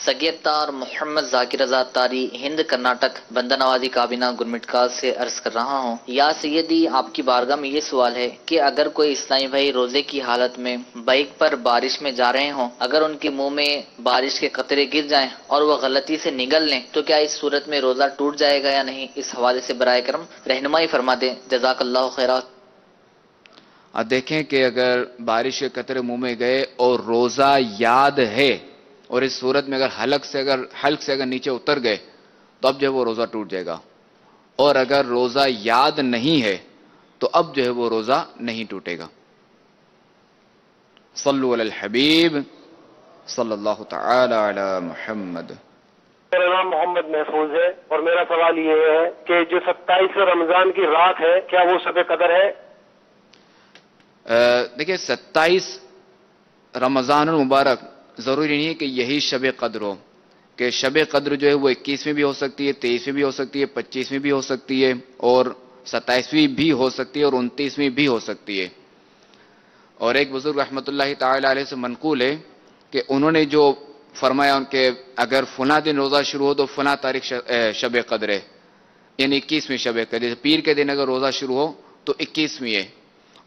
سگیتار محمد ذاکر رضا تاری ہند کرناٹک بندہ نوازی کابینہ گرمٹکا سے عرض کر رہا ہوں. یا سیدی، آپ کی بارگاہ میں یہ سوال ہے کہ اگر کوئی اسلامی بھائی روزے کی حالت میں بائک پر بارش میں جا رہے ہوں، اگر ان کے منہ میں بارش کے قطرے گر جائیں اور وہ غلطی سے نگل لیں تو کیا اس صورت میں روزہ ٹوٹ جائے گا یا نہیں؟ اس حوالے سے برائے کرم رہنمائی فرما دیں. جزاک اللہ خیرات. آپ دیکھیں کہ اگر بارش کے قطرے منہ میں گئے اور روزہ یاد ہے، اور اس صورت میں اگر حلق سے اگر نیچے اتر گئے تو اب جو ہے وہ روزہ ٹوٹ جائے گا، اور اگر روزہ یاد نہیں ہے تو اب جو ہے وہ روزہ نہیں ٹوٹے گا. صلو علی الحبیب صلی اللہ تعالی علی محمد. میرا نام محمد محفوظ ہے اور میرا سوال یہ ہے کہ جو 27 رمضان کی رات ہے کیا وہ شب قدر ہے؟ دیکھیں 27 رمضان المبارک ضروری نہیں ہے کہ یہی شب قدر ہو، کہ شب قدر جو ہے وہ 21ویں بھی ہو سکتی ہے، 23ویں بھی ہو سکتی ہے، 25ویں بھی ہو سکتی ہے، اور 27ویں بھی ہو سکتی ہے، اور 29ویں بھی ہو سکتی ہے. اور ایک بزرگ رحمۃ اللہ تعالی علیہ سے منقول ہے کہ انہوں نے جو فرمایا کہ اگر فلاں دن روزہ شروع ہو تو فلاں تاریخ شب قدر ہے، یعنی 21ویں شب قدر. جیسے پیر کے دن اگر روزہ شروع ہو تو 21ویں ہے،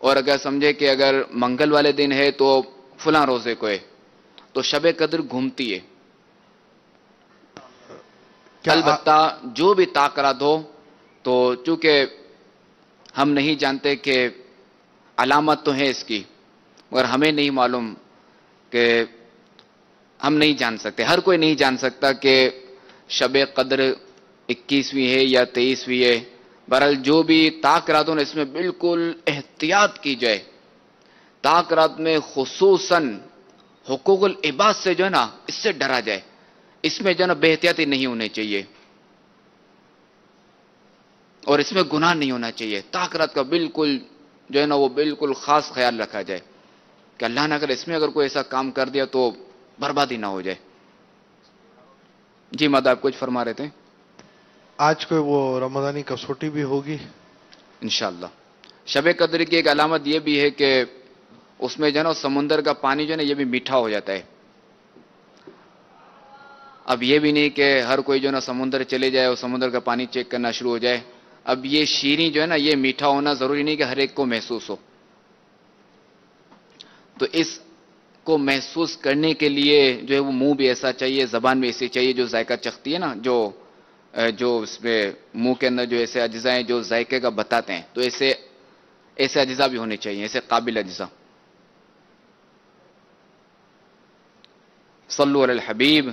اور اگر سمجھے کہ اگر منگل والے دن ہے تو فلاں روزے کو ہے، تو شب قدر گھومتی ہے. البتہ جو بھی تاکرات ہو، تو چونکہ ہم نہیں جانتے کہ علامت تو ہے اس کی، مگر ہمیں نہیں معلوم، کہ ہم نہیں جان سکتے، ہر کوئی نہیں جان سکتا کہ شب قدر 21ویں ہے یا 23ویں ہے. بہرحال جو بھی تاکرات ہو اس میں بالکل احتیاط کی جائے. تاکرات میں خصوصاً حقوق العباد سے جو ہے نا اس سے ڈرا جائے، اس میں جو ہے نا بے احتیاطی نہیں ہونی چاہیے، اور اس میں گناہ نہیں ہونا چاہیے. تاکرات کا بالکل جو ہے نا وہ بالکل خاص خیال رکھا جائے کہ اللہ نے اگر اس میں اگر کوئی ایسا کام کر دیا تو بربادی نہ ہو جائے. جی مدد آپ کچھ فرما رہے تھے. آج کوئی وہ رمضانی کسوٹی بھی ہوگی انشاءاللہ. شب قدر کی ایک علامت یہ بھی ہے کہ اس میں جو ہے نا سمندر کا پانی جو ہے نا یہ بھی میٹھا ہو جاتا ہے. اب یہ بھی نہیں کہ ہر کوئی جو ہے نا سمندر چلے جائے اور سمندر کا پانی چیک کرنا شروع ہو جائے. اب یہ شیریں جو ہے نا یہ میٹھا ہونا ضروری نہیں کہ ہر ایک کو محسوس ہو، تو اس کو محسوس کرنے کے لیے جو ہے وہ منہ بھی ایسا چاہیے، زبان بھی ایسی چاہیے جو ذائقہ چکھتی ہے نا، جو اس میں منہ کے اندر جو ایسے اجزاء ہیں جو ذائقے کا بتاتے ہیں، تو ایسے اجزاء بھی ہونے چاہیے، ایسے قابل اجزاء. صلو علی الحبیب.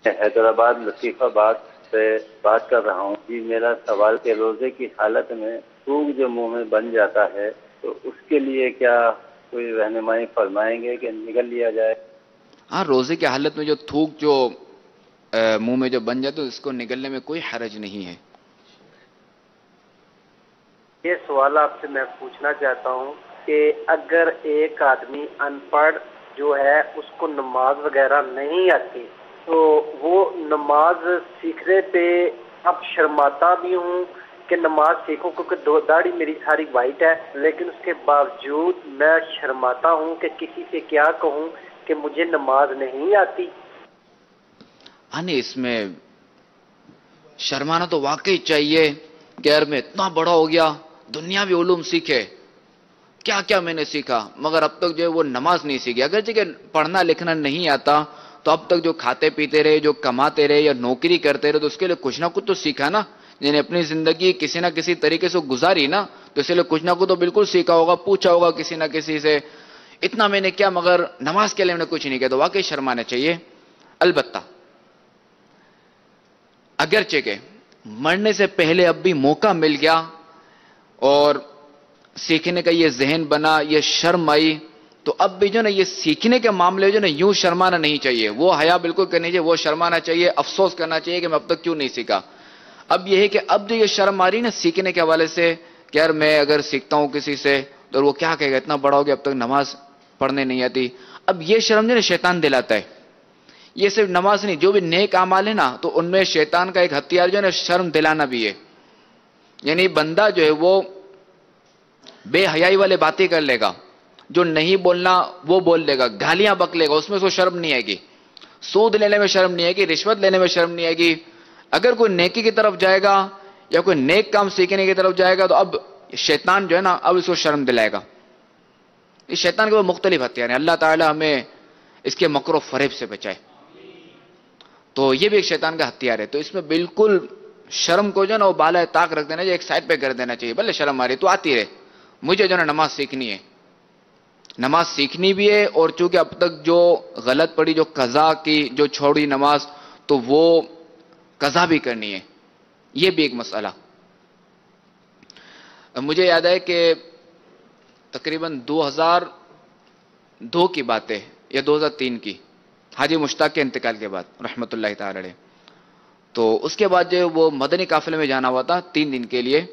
حیدرآباد لطیف آباد سے بات کر رہا ہوں. جی میرا سوال کہ روزے کی حالت میں تھوک جو منہ میں بن جاتا ہے تو اس کے لیے کیا کوئی رہنمائی فرمائیں گے کہ نگل لیا جائے؟ ہاں، روزے کی حالت میں جو تھوک جو منہ میں جو بن جاتا ہے اس کو نگلنے میں کوئی حرج نہیں ہے. یہ سوال آپ سے میں پوچھنا چاہتا ہوں کہ اگر ایک آدمی ان پڑھ جو ہے اس کو نماز وغیرہ نہیں آتی تو وہ نماز سیکھنے پہ اب شرماتا بھی ہوں کہ نماز سیکھوں، کیونکہ داڑھی میری ساری وائٹ ہے، لیکن اس کے باوجود میں شرماتا ہوں کہ کسی سے کیا کہوں کہ مجھے نماز نہیں آتی. اس میں شرمانا تو واقعی چاہیے کہ یار میں اتنا بڑا ہو گیا، دنیاوی علوم سیکھے، کیا کیا میں نے سیکھا، مگر اب تک جو ہے وہ نماز نہیں سیکھی. اگرچہ کہ پڑھنا لکھنا نہیں آتا تو اب تک جو کھاتے پیتے رہے، جو کماتے رہے یا نوکری کرتے رہے، تو اس کے لیے کچھ نہ کچھ تو سیکھا نا. یعنی اپنی زندگی کسی نہ کسی طریقے سے گزاری نا، تو اس لیے کچھ نہ کچھ تو بالکل سیکھا ہوگا، پوچھا ہوگا کسی نہ کسی سے. اتنا میں نے کیا مگر نماز کے لیے میں نے کچھ نہیں کیا، تو واقعی شرمانا چاہیے. البتہ اگرچہ کہ مرنے سے پہلے اب بھی موقع مل گیا اور سیکھنے کا یہ ذہن بنا، یہ شرم آئی، تو اب بھی جو نا یہ سیکھنے کے معاملے جو نا یوں شرمانا نہیں چاہیے، وہ حیا بالکل کرنی چاہیے، وہ شرمانا چاہیے، افسوس کرنا چاہیے کہ میں اب تک کیوں نہیں سیکھا. اب یہ ہے کہ اب جو یہ شرم آ رہی نا سیکھنے کے حوالے سے کہ یار میں اگر سیکھتا ہوں کسی سے تو وہ کیا کہے گا، اتنا بڑا ہو گیا اب تک نماز پڑھنے نہیں آتی. اب یہ شرم جو نا شیطان دلاتا ہے. یہ صرف نماز نہیں، جو بھی نیک اعمال ہے نا تو ان میں شیطان کا ایک ہتھیار جو ہے نا شرم دلانا بھی ہے. یعنی بندہ جو ہے وہ بے حیائی والے باتیں کر لے گا، جو نہیں بولنا وہ بول دے گا، گالیاں بک لے گا، اس میں اس کو شرم نہیں آئے گی، سود لینے میں شرم نہیں آئے گی، رشوت لینے میں شرم نہیں آئے گی۔ اگر کوئی نیکی کی طرف جائے گا یا کوئی نیک کام سیکھنے کی طرف جائے گا تو اب شیطان جو ہے نا اب اس کو شرم دلائے گا۔ اس شیطان کے وہ مختلف ہتھیار ہیں، اللہ تعالی ہمیں اس کے مکر و فریب سے بچائے۔ تو یہ بھی ایک شیطان کا ہتھیار ہے، تو اس میں بالکل شرم کو جو ہے نا وہ بالائے طاق رکھ دینا چاہیے، ایک سائڈ پہ کر دینا چاہیے، بھلے شرم آ رہی تو آتی رہے، مجھے جو ہے نا نماز سیکھنی ہے، نماز سیکھنی بھی ہے، اور چونکہ اب تک جو غلط پڑی، جو قضا کی، جو چھوڑی نماز، تو وہ قضا بھی کرنی ہے، یہ بھی ایک مسئلہ۔ مجھے یاد ہے کہ تقریباً 2002 کی بات ہے یا 2003 کی، حاجی مشتاق کے انتقال کے بعد رحمۃ اللہ تعالی علیہ، تو اس کے بعد جو وہ مدنی قافلے میں جانا ہوا تھا 3 دن کے لیے،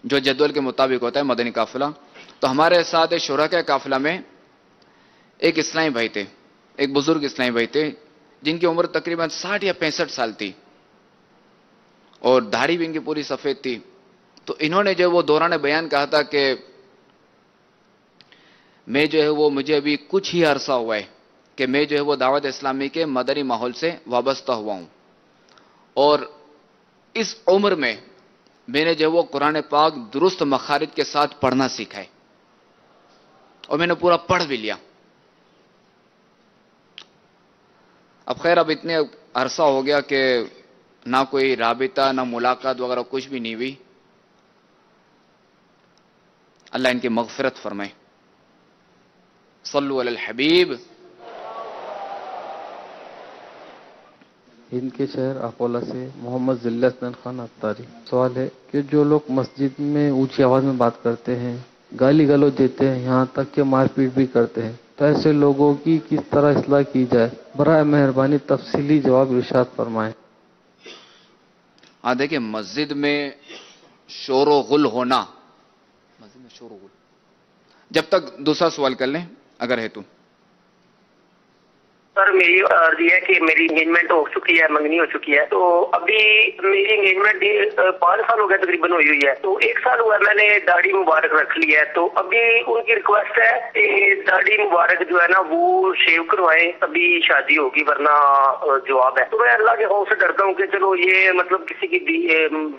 جو جدول کے مطابق ہوتا ہے مدنی قافلہ۔ تو ہمارے ساتھ شرکاء قافلہ میں ایک اسلامی بھائی تھے، ایک بزرگ اسلامی بھائی تھے جن کی عمر تقریباً 60 یا 65 سال تھی، اور داڑھی بھی ان کی پوری سفید تھی۔ تو انہوں نے جو وہ دوران بیان کہا تھا کہ میں جو ہے وہ مجھے ابھی کچھ ہی عرصہ ہوا ہے کہ میں جو ہے وہ دعوت اسلامی کے مدنی ماحول سے وابستہ ہوا ہوں، اور اس عمر میں میں نے جو وہ قرآن پاک درست مخارج کے ساتھ پڑھنا سیکھا ہے، اور میں نے پورا پڑھ بھی لیا۔ اب خیر اب اتنے عرصہ ہو گیا کہ نہ کوئی رابطہ، نہ ملاقات وغیرہ کچھ بھی نہیں ہوئی، اللہ ان کی مغفرت فرمائے۔ صلو علی الحبیب۔ ہند کے شہر اکولا سے محمد ذلہ حسن خان اتاری۔ سوال ہے کہ جو لوگ مسجد میں اونچی آواز میں بات کرتے ہیں، گالی گلوچ دیتے ہیں، یہاں تک کہ مار پیٹ بھی کرتے ہیں، تو ایسے لوگوں کی کس طرح اصلاح کی جائے؟ برائے مہربانی تفصیلی جواب ارشاد فرمائیں۔ ہاں دیکھیں، مسجد میں شور و غل ہونا، مسجد میں شور و غل، جب تک دوسرا سوال کر لیں اگر ہے تو۔ سر میری عرض یہ ہے کہ میری انگیجمنٹ ہو چکی ہے، منگنی ہو چکی ہے، تو ابھی میری انگیجمنٹ 5 سال ہو گئے تقریباً ہوئی ہوئی ہے، تو 1 سال ہوا ہے میں نے داڑھی مبارک رکھ لی ہے، تو ابھی ان کی ریکویسٹ ہے کہ داڑھی مبارک جو ہے نا وہ شیو کروائیں، تبھی شادی ہوگی ورنہ جواب ہے۔ تو میں اللہ کے خوف سے ڈرتا ہوں کہ چلو یہ مطلب کسی کی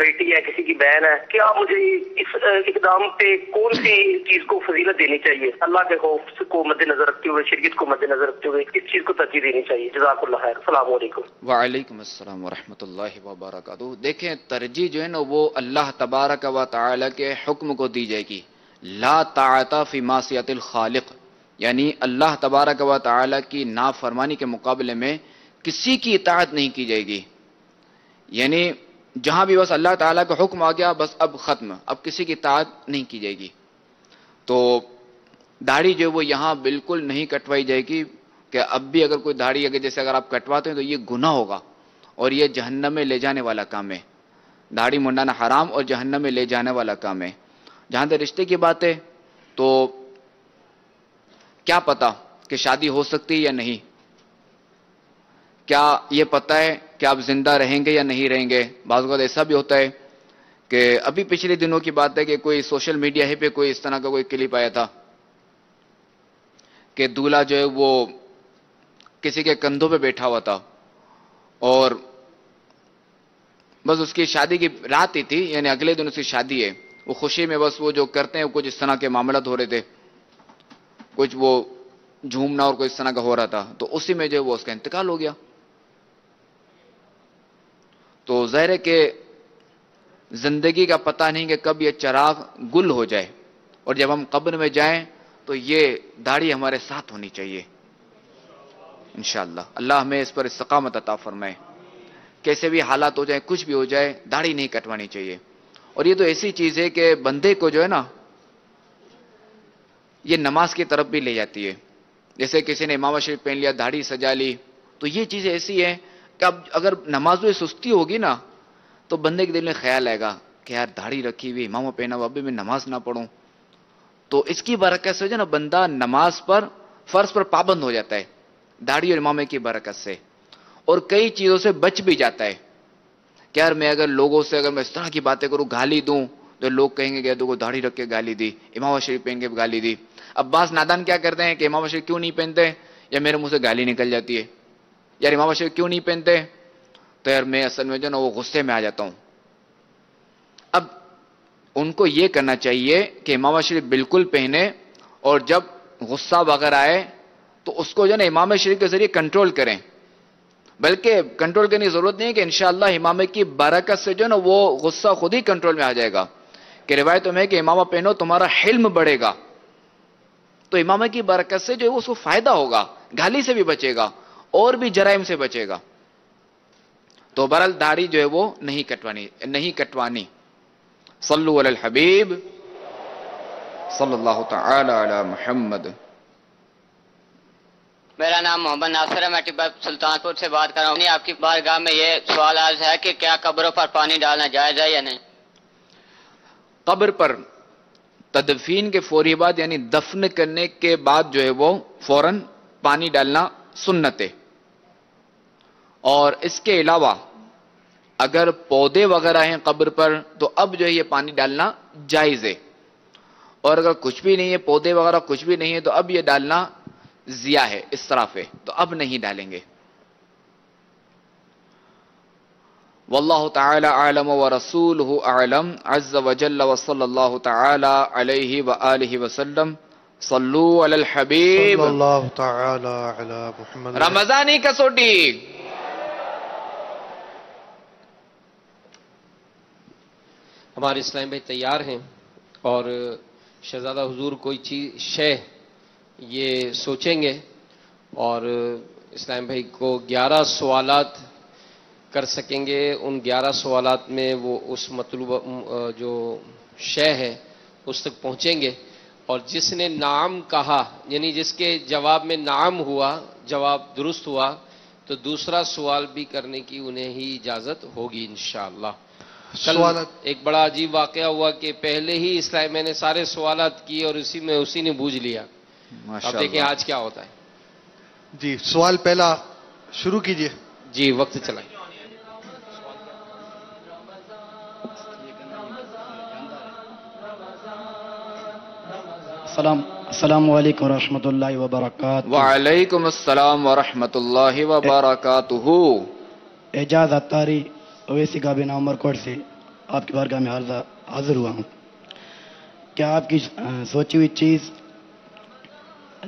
بیٹی ہے، کسی کی بہن ہے، کیا مجھے اس اقدام پہ کون سی چیز کو فضیلت دینی چاہیے؟ اللہ کے خوف کو مد نظر رکھتے ہوئے، شریعت کو مد نظر رکھتے ہوئے اس چیز کو ترجیح دینی چاہیے؟ جزاک اللہ خیر، السلام علیکم۔ وعلیکم السلام ورحمۃ اللہ وبرکاتہ۔ دیکھیں ترجیح جو ہے نا وہ اللہ تبارک و تعالی کے حکم کو دی جائے گی، لا طاعت فی معصیت الخالق، یعنی اللہ تبارک و تعالی کی نافرمانی کے مقابلے میں کسی کی اطاعت نہیں کی جائے گی، یعنی جہاں بھی بس اللہ تعالیٰ کا حکم آ گیا بس اب ختم، اب کسی کی اطاعت نہیں کی جائے گی۔ تو داڑھی جو وہ یہاں بالکل نہیں کٹوائی جائے گی، کہ اب بھی اگر کوئی داڑھی اگر جیسے اگر آپ کٹواتے ہیں تو یہ گناہ ہوگا اور یہ جہنم میں لے جانے والا کام ہے، داڑھی منڈانا حرام اور جہنم میں لے جانے والا کام ہے۔ جہاں تک رشتے کی بات ہے تو کیا پتا کہ شادی ہو سکتی ہے یا نہیں، کیا یہ پتہ ہے کہ آپ زندہ رہیں گے یا نہیں رہیں گے؟ بعض اوقات ایسا بھی ہوتا ہے کہ ابھی پچھلے دنوں کی بات ہے کہ کوئی سوشل میڈیا ہی پہ کوئی اس طرح کا کوئی کلپ آیا تھا کہ دولہا جو ہے وہ کسی کے کندھوں پہ بیٹھا ہوا تھا، اور بس اس کی شادی کی رات ہی تھی، یعنی اگلے دن اس کی شادی ہے، وہ خوشی میں بس وہ جو کرتے ہیں کچھ اس طرح کے معاملات ہو رہے تھے، کچھ وہ جھومنا اور کوئی اس طرح کا ہو رہا تھا، تو اسی میں جو وہ اس کا انتقال ہو گیا۔ تو ظاہر ہے کہ زندگی کا پتہ نہیں کہ کب یہ چراغ گل ہو جائے، اور جب ہم قبر میں جائیں تو یہ داڑھی ہمارے ساتھ ہونی چاہیے انشاءاللہ۔ اللہ ہمیں اس پر استقامت عطا فرمائے، کیسے بھی حالات ہو جائیں، کچھ بھی ہو جائے، داڑھی نہیں کٹوانی چاہیے۔ اور یہ تو ایسی چیز ہے کہ بندے کو جو ہے نا یہ نماز کی طرف بھی لے جاتی ہے، جیسے کسی نے امامہ شریف پہن لیا، داڑھی سجا لی، تو یہ چیزیں ایسی ہیں کہ اب اگر نماز میں سستی ہوگی نا تو بندے کے دل میں خیال آئے گا کہ یار داڑھی رکھی ہوئی، امامہ پہنا ہوا، ابھی میں نماز نہ پڑھوں، تو اس کی برکت سے جو نا بندہ نماز پر، فرض پر پابند ہو جاتا ہے داڑھی اور امامے کی برکت سے، اور کئی چیزوں سے بچ بھی جاتا ہے کہ یار میں اگر لوگوں سے اگر میں اس طرح کی باتیں کروں، گالی دوں، تو لوگ کہیں گے کہ تو کو داڑھی رکھ کے گالی دی، امامہ شریف پہن کے گالی دی. اب بعض نادان کیا کرتے ہیں کہ امامہ شریف کیوں نہیں پہنتے، یا میرے منہ سے گالی نکل جاتی ہے، یار امامہ شریف کیوں نہیں پہنتے، تو یار میں اصل میں جو نا وہ غصے میں آ جاتا ہوں. اب ان کو یہ کرنا چاہیے کہ امامہ شریف بالکل پہنے، اور جب غصہ وغیرہ آئے تو اس کو جو نا امامہ شریف کے ذریعے کنٹرول کریں. بلکہ کنٹرول کرنے کی ضرورت نہیں ہے کہ انشاءاللہ امامہ کی برکت سے جو نا وہ غصہ خود ہی کنٹرول میں آ جائے گا. کہ روایتوں میں کہ امامہ پہنو تمہارا حلم بڑھے گا، تو امامہ کی برکت سے جو ہے اس کو فائدہ ہوگا، گالی سے بھی بچے گا اور بھی جرائم سے بچے گا. تو بہرحال داڑھی جو ہے وہ نہیں کٹوانی. صلو علی الحبیب صلی اللہ تعالی علی محمد. میرا نام محمد ناصر ہے، میں ٹبہ سلطان پور سے بات کر رہا ہوں. آپ کی بارگاہ میں یہ سوال عرض ہے کہ کیا قبروں پر پانی ڈالنا جائز ہے یا نہیں؟ قبر پر تدفین کے فوری بعد یعنی دفن کرنے کے بعد جو ہے وہ فوراً پانی ڈالنا سنت ہے. اور اس کے علاوہ اگر پودے وغیرہ ہیں قبر پر تو اب جو ہے یہ پانی ڈالنا جائز ہے. اور اگر کچھ بھی نہیں ہے، پودے وغیرہ کچھ بھی نہیں ہے، تو اب یہ ڈالنا ضیاء ہے، اسراف ہے، تو اب نہیں ڈالیں گے. واللہ تعالی اعلم ورسولہ اعلم عز وجل وصلی اللہ تعالی علیہ وآلہ وسلم. صلو علی الحبیب صلی اللہ تعالی علی محمد. رمضانی کسوٹی. ہمارے اسلام بھائی تیار ہیں اور شہزادہ حضور کوئی شے یہ سوچیں گے اور اسلام بھائی کو 11 سوالات کر سکیں گے. ان 11 سوالات میں وہ اس مطلوب جو شے ہے اس تک پہنچیں گے، اور جس نے نعم کہا یعنی جس کے جواب میں نعم ہوا، جواب درست ہوا، تو دوسرا سوال بھی کرنے کی انہیں ہی اجازت ہوگی انشاءاللہ. کل ایک بڑا عجیب واقعہ ہوا کہ پہلے ہی اسلام میں نے سارے سوالات کیے اور اسی نے بوجھ لیا. اب دیکھیں آج کیا ہوتا ہے. جی سوال پہلا شروع کیجئے. جی وقت چلائیں. السلام علیکم ورحمۃ اللہ وبرکاتہ. وعلیکم السلام ورحمۃ اللہ وبرکاتہ. اعجاز اتاری اویسی کابینہ عمرکوٹ سے آپ کی بارگاہ میں حاضر ہوا ہوں. کیا آپ کی سوچی ہوئی چیز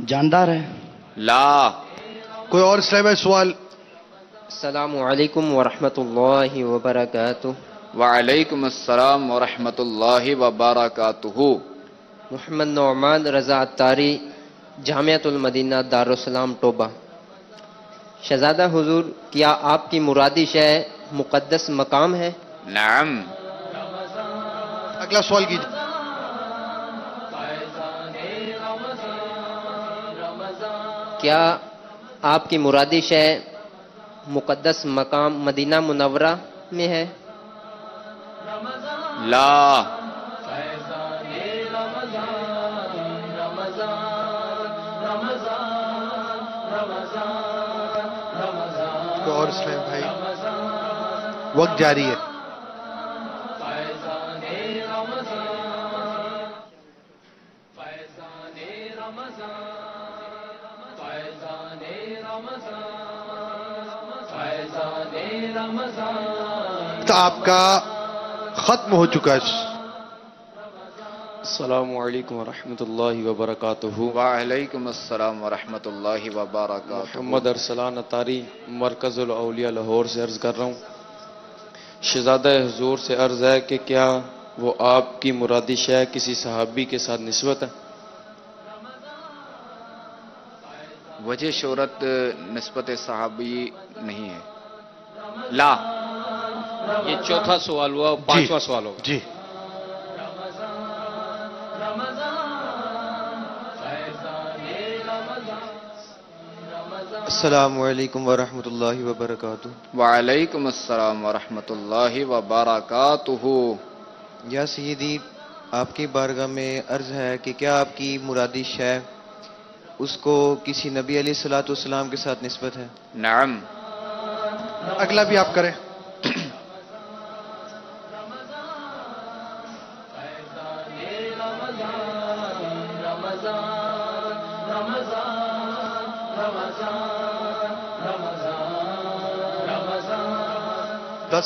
جاندار ہے؟ لا. کوئی اور اسلام ہے سوال؟ السلام علیکم ورحمۃ اللہ وبرکاتہ. وعلیکم السلام ورحمۃ اللہ وبرکاتہ. محمد نعمان رضا اتاری، جامعۃ المدینہ دارالسلام ٹوبہ. شہزادہ حضور کیا آپ کی مرادی شے مقدس مقام ہے؟ نعم. اگلا سوال کیجیے. کیا آپ کی مرادی شے مقدس مقام مدینہ منورہ میں ہے؟ لا. اور اسلام بھائی وقت جاری ہے. تو آپ کا ختم ہو چکا ہے. السلام علیکم ورحمۃ اللہ وبرکاتہ. وعلیکم السلام ورحمۃ اللہ وبرکاتہ. محمد ارسلان اتاری، مرکز الاولیاء لاہور سے عرض کر رہا ہوں. شہزادہ حضور سے عرض ہے کہ کیا وہ آپ کی مرادی شے کسی صحابی کے ساتھ نسبت ہے؟ وجہ شہرت نسبت صحابی نہیں ہے. لا. یہ چوتھا سوال ہوا، پانچواں سوال ہوگا. جی السلام علیکم ورحمۃ اللہ وبرکاتہ. وعلیکم السلام ورحمۃ اللہ وبرکاتہ. یا سیدی آپ کی بارگاہ میں عرض ہے کہ کیا آپ کی مرادی شے اس کو کسی نبی علیہ الصلوۃ والسلام کے ساتھ نسبت ہے؟ نعم. اگلا بھی آپ کریں. 10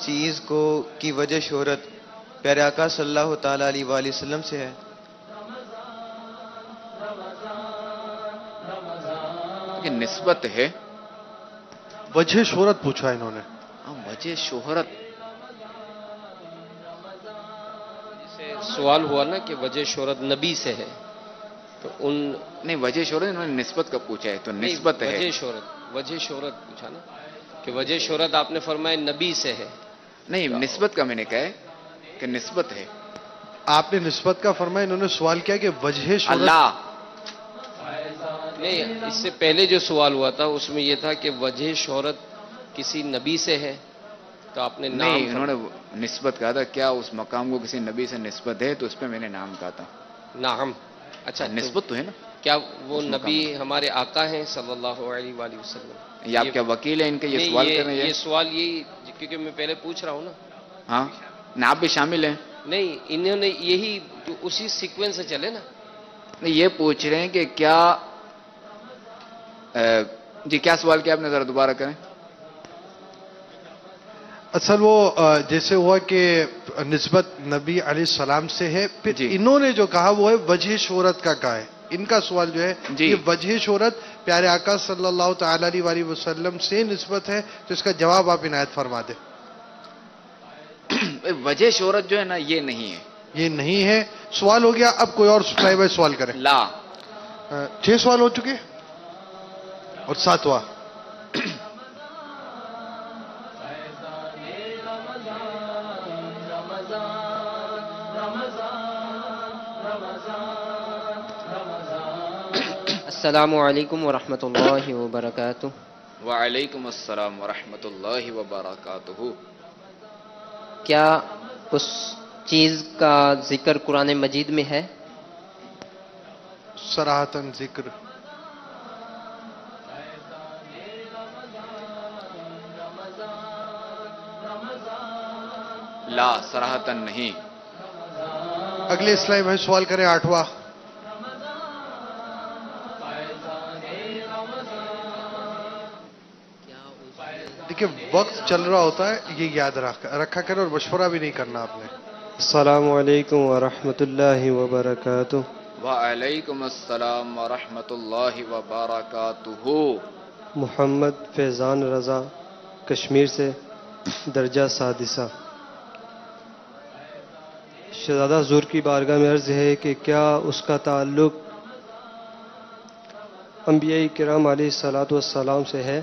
چیز کو کی وجہ شہرت پیارے آقا صلی اللہ تعالی علیہ وآلہ وسلم سے ہے؟ کہ نسبت ہے. وجہ شہرت پوچھا انہوں نے. وجہ شہرت سوال ہوا نا کہ وجہ شہرت نبی سے ہے، تو ان نہیں وجہ شہرت انہوں نے نسبت کا پوچھا ہے، تو نسبت ہے. وجہ شہرت پوچھا نا کہ وجہ شہرت آپ نے فرمایا نبی سے ہے. نہیں نسبت کا میں نے کہا ہے کہ نسبت ہے. آپ نے نسبت کا فرمایا، انہوں نے سوال کیا کہ وجہ شہرت. اللہ نہیں، اس سے پہلے جو سوال ہوا تھا اس میں یہ تھا کہ وجہ شہرت کسی نبی سے ہے، تو آپ نے نام نہیں، انہوں نے نسبت کہا تھا، کیا اس مقام کو کسی نبی سے نسبت ہے، تو اس پہ میں نے نام کہا تھا. نام. اچھا، نسبت تو ہے نا. کیا وہ نبی ہمارے آقا ہیں صلی اللہ علیہ وآلہ وسلم؟ یہ آپ کیا وکیل ہیں ان کے، یہ سوال کر رہے ہیں؟ یہ سوال یہی کیونکہ میں پہلے پوچھ رہا ہوں نا. ہاں نا، آپ بھی شامل ہیں. نہیں، انہوں نے یہی اسی سیکوینس سے چلے نا. نہیں، یہ پوچھ رہے ہیں کہ کیا جی کیا سوال کیا آپ نے، ذرا دوبارہ کریں. اصل وہ جیسے ہوا کہ نسبت نبی علیہ السلام سے ہے، پھر انہوں نے جو کہا وہ ہے وجہ شہرت کا کہا ہے. ان کا سوال جو ہے کہ وجہ شہرت پیارے آقا صلی اللہ تعالی علیہ وآلہ وسلم سے نسبت ہے، تو اس کا جواب آپ عنایت فرما دیں. وجہ شہرت جو ہے نا یہ نہیں ہے. یہ نہیں ہے. سوال ہو گیا. اب کوئی اور صاحب سوال کریں. لا 6 سوال ہو چکے اور 7واں. السلام علیکم ورحمۃ اللہ وبرکاتہ. وعلیکم السلام ورحمۃ اللہ وبرکاتہ. کیا اس چیز کا ذکر قرآن مجید میں ہے؟ صراحتاً ذکر. لا صراحتاً نہیں. اگلے اسلامی بھائی سوال کریں 8واں. دیکھیں وقت چل رہا ہوتا ہے، یہ یاد رکھا کریں اور مشورہ بھی نہیں کرنا آپ نے. السلام علیکم ورحمۃ اللہ وبرکاتہ. وعلیکم السلام ورحمۃ اللہ وبرکاتہ. محمد فیضان رضا کشمیر سے، درجہ سادسہ. شہزادہ حضور کی بارگاہ میں عرض ہے کہ کیا اس کا تعلق انبیاء کرام علیہ الصلوۃ والسلام سے ہے؟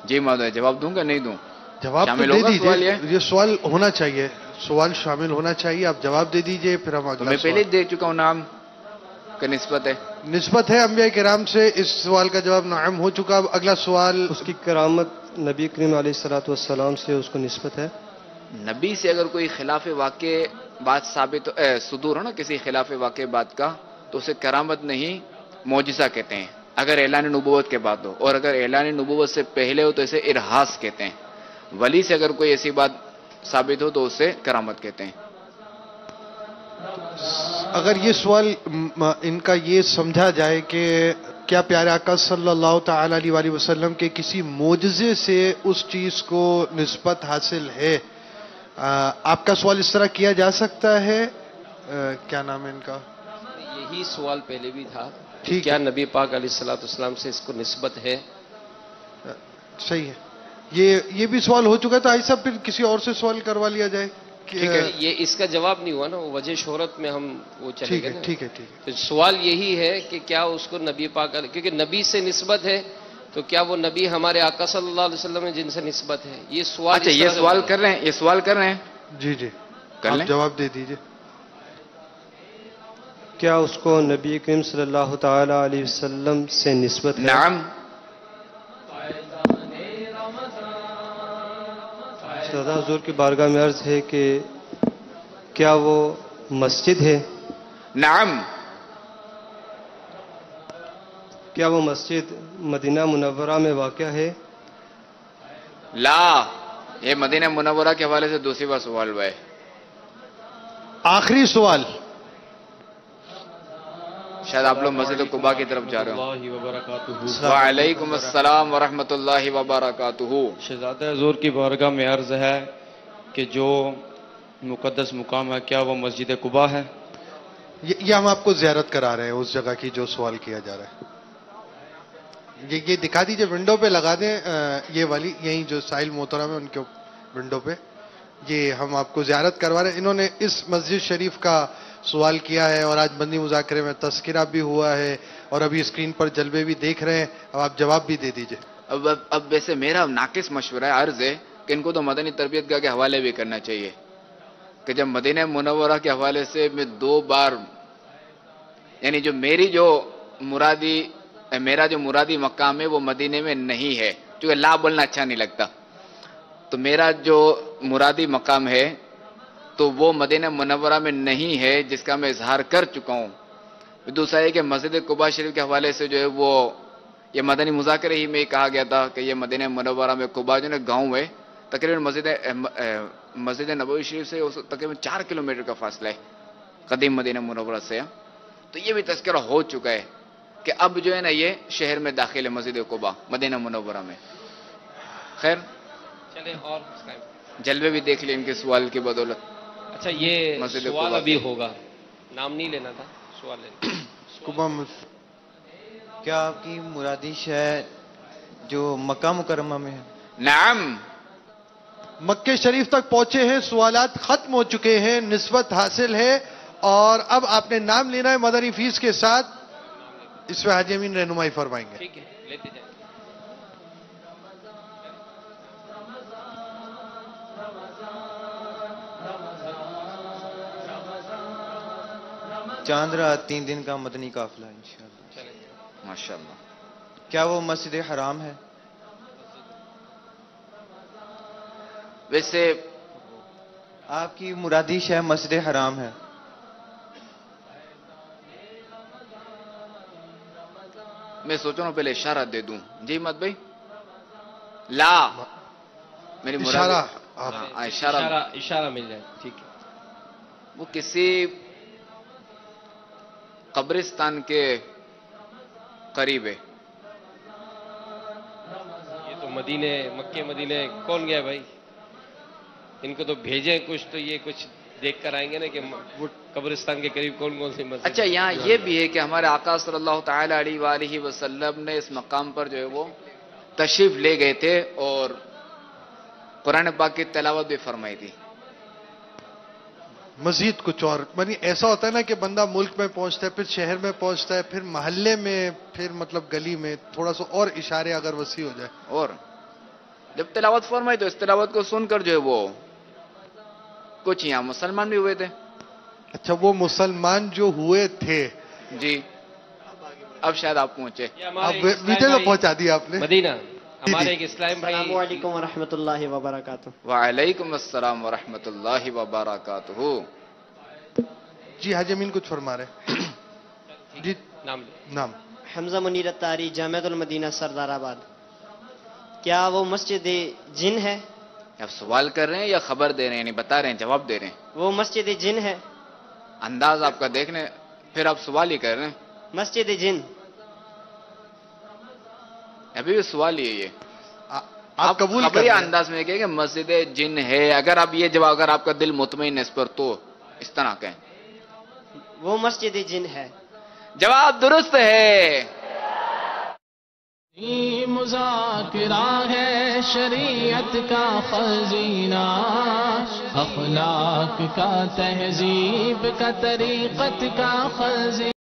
جی مہودے، جواب دوں گا نہیں دوں؟ جواب تو دے دیجیے. یہ سوال ہونا چاہیے، سوال شامل ہونا چاہیے. آپ جواب دے دیجیے، پھر ہم اگلا. میں پہلے دے چکا ہوں نام کا نسبت ہے. نسبت ہے انبیاء کرام سے. اس سوال کا جواب نعم ہو چکا. اب اگلا سوال. اس کی کرامت نبی کریم علیہ الصلوۃ والسلام سے اس کو نسبت ہے؟ نبی سے اگر کوئی خلاف واقع بات ثابت صدور ہو نا کسی خلاف واقع بات کا، تو اسے کرامت نہیں معجزہ کہتے ہیں، اگر اعلان نبوت کے بعد ہو. اور اگر اعلان نبوت سے پہلے ہو تو اسے ارہاس کہتے ہیں. ولی سے اگر کوئی ایسی بات ثابت ہو تو اسے کرامت کہتے ہیں. اگر یہ سوال ان کا یہ سمجھا جائے کہ کیا پیارے آقا صلی اللہ تعالی علیہ وآلہ وسلم کے کسی معجزے سے اس چیز کو نسبت حاصل ہے، آپ کا سوال اس طرح کیا جا سکتا ہے. کیا نام ہے ان کا؟ یہی سوال پہلے بھی تھا. ٹھیک، کیا نبی پاک علیہ الصلوۃ والسلام سے اس کو نسبت ہے؟ صحیح ہے. یہ بھی سوال ہو چکا تھا. ایسا پھر کسی اور سے سوال کروا لیا جائے. یہ اس کا جواب نہیں ہوا نا، وجہ شہرت میں ہم وہ چلے گئے. ٹھیک ہے. تو سوال یہی ہے کہ کیا اس کو نبی پاک، کیونکہ نبی سے نسبت ہے، تو کیا وہ نبی ہمارے آقا صلی اللہ علیہ وسلم ہیں جن سے نسبت ہے؟ یہ سوال. اچھا یہ سوال کر رہے ہیں، یہ سوال کر رہے ہیں. جی آپ جواب دے دیجیے. کیا اس کو نبی کریم صلی اللہ تعالی علیہ وسلم سے نسبت ہے؟ نعم. شہزادہ حضور کی بارگاہ میں عرض ہے کہ کیا وہ مسجد ہے؟ نعم. کیا وہ مسجد مدینہ منورہ میں واقع ہے؟ لا، یہ مدینہ منورہ کے حوالے سے دوسری بار سوال ہوا ہے. آخری سوال. شاید آپ لوگ مسجد قباء کی طرف جا رہے ہو. اللہ وبرکاتہ. وعلیکم السلام ورحمۃ اللہ وبرکاتہ. شہزادہ حضور کی بارگاہ میں عرض ہے کہ جو مقدس مقام ہے کیا وہ مسجد قباء ہے؟ یہ ہم آپ کو زیارت کرا رہے ہیں اس جگہ کی جو سوال کیا جا رہا ہے. یہ دکھا دیجئے، ونڈو پہ لگا دیں یہ والی، یہیں جو سائل محترم ہے ان کے ونڈو پہ. یہ ہم آپ کو زیارت کروا رہے ہیں. انہوں نے اس مسجد شریف کا سوال کیا ہے اور آج بندی مذاکرے میں تذکرہ بھی ہوا ہے اور ابھی اسکرین پر جلوے بھی دیکھ رہے ہیں. اب آپ جواب بھی دے دیجئے. اب ویسے میرا ناقص مشورہ ہے، عرض ہے کہ ان کو تو مدنی تربیت گاہ کے حوالے بھی کرنا چاہیے کہ جب مدینہ منورہ کے حوالے سے میں 2 بار، یعنی جو میرا جو مرادی مقام ہے وہ مدینے میں نہیں ہے، کیونکہ لا بولنا اچھا نہیں لگتا، تو میرا جو مرادی مقام ہے تو وہ مدینہ منورہ میں نہیں ہے، جس کا میں اظہار کر چکا ہوں. دوسرا ہے کہ مسجد قباء شریف کے حوالے سے جو ہے وہ یہ مدنی مذاکرے ہی میں کہا گیا تھا کہ یہ مدینہ منورہ میں قباء جو ہے گاؤں ہے، تقریباً مسجد نبوی شریف سے تقریباً 4 کلومیٹر کا فاصلہ ہے قدیم مدینہ منورہ سے. تو یہ بھی تذکرہ ہو چکا ہے کہ اب جو ہے نا یہ شہر میں داخل ہے مسجد قباء مدینہ منورہ میں. خیر چلیں اور جلوے بھی دیکھ لیں ان کے سوال کی بدولت. اچھا یہ سوال ابھی ہوگا، نام نہیں لینا تھا، سوال لینا. کیا آپ کی مرادی شہر جو مکہ مکرمہ میں ہے؟ نعم. مکہ شریف تک پہنچے ہیں، سوالات ختم ہو چکے ہیں، نسبت حاصل ہے اور اب آپ نے نام لینا ہے مدنی فیس کے ساتھ. اس میں حاجی امین رہنمائی فرمائیں گے. ٹھیک ہے، لیتے جائیں. چاند رات 3 دن کا مدنی قافلہ انشاءاللہ. ماشاءاللہ. کیا وہ مسجد حرام ہے؟ ویسے آپ کی مرادی شہر مسجد حرام ہے؟ میں سوچ رہا ہوں پہلے اشارہ دے دوں. جی مت بھائی، لا میری اشارہ اشارہ مل جائے. ٹھیک ہے. وہ کسی قبرستان کے قریب ہے. یہ تو مکے مدینے کون گیا بھائی؟ ان کو تو بھیجیں کچھ، تو یہ کچھ دیکھ کر آئیں گے نا کہ قبرستان کے قریب کون کون سی مسجد. اچھا یہاں یہ بھی ہے کہ ہمارے آقا صلی اللہ تعالی علیہ وآلہ وسلم نے اس مقام پر جو ہے وہ تشریف لے گئے تھے اور قرآن پاک کی تلاوت بھی فرمائی تھی. مزید کچھ اور یعنی ایسا ہوتا ہے نا کہ بندہ ملک میں پہنچتا ہے، پھر شہر میں پہنچتا ہے، پھر محلے میں، پھر مطلب گلی میں، تھوڑا سا اور اشارے اگر وسیع ہو جائے. اور جب تلاوت فرمائی تو اس تلاوت کو سن کر جو ہے وہ کچھ یہاں مسلمان بھی ہوئے تھے. اچھا وہ مسلمان جو ہوئے تھے، جی اب شاید آپ پہنچے. اب ویڈیو تو پہنچا دیا آپ نے. مدینہ ہمارے ایک اسلام بھائی. السلام علیکم ورحمۃ اللہ وبرکاتہ. وعلیکم السلام ورحمۃ اللہ وبرکاتہ. جی حاجی امین کچھ فرما رہے. جی نام حمزہ منیر اتاری، جامعۃ المدینہ سردار آباد. کیا وہ مسجد جن ہے؟ آپ سوال کر رہے ہیں یا خبر دے رہے ہیں؟ یعنی بتا رہے ہیں، جواب دے رہے ہیں. وہ مسجد جن ہے. انداز آپ کا دیکھنے، پھر آپ سوال ہی کر رہے ہیں. مسجد جن ابھی بھی سوال ہی ہے یہ. آپ قبول کر رہے ہیں انداز میں کہ مسجد جن ہے. اگر آپ یہ جواب، اگر آپ کا دل مطمئن ہے اس پر تو اس طرح کہیں وہ مسجد جن ہے. جواب درست ہے. مذاکرہ ہے شریعت کا خزینہ، اخلاق کا، تہذیب کا، طریقت کا خزینہ.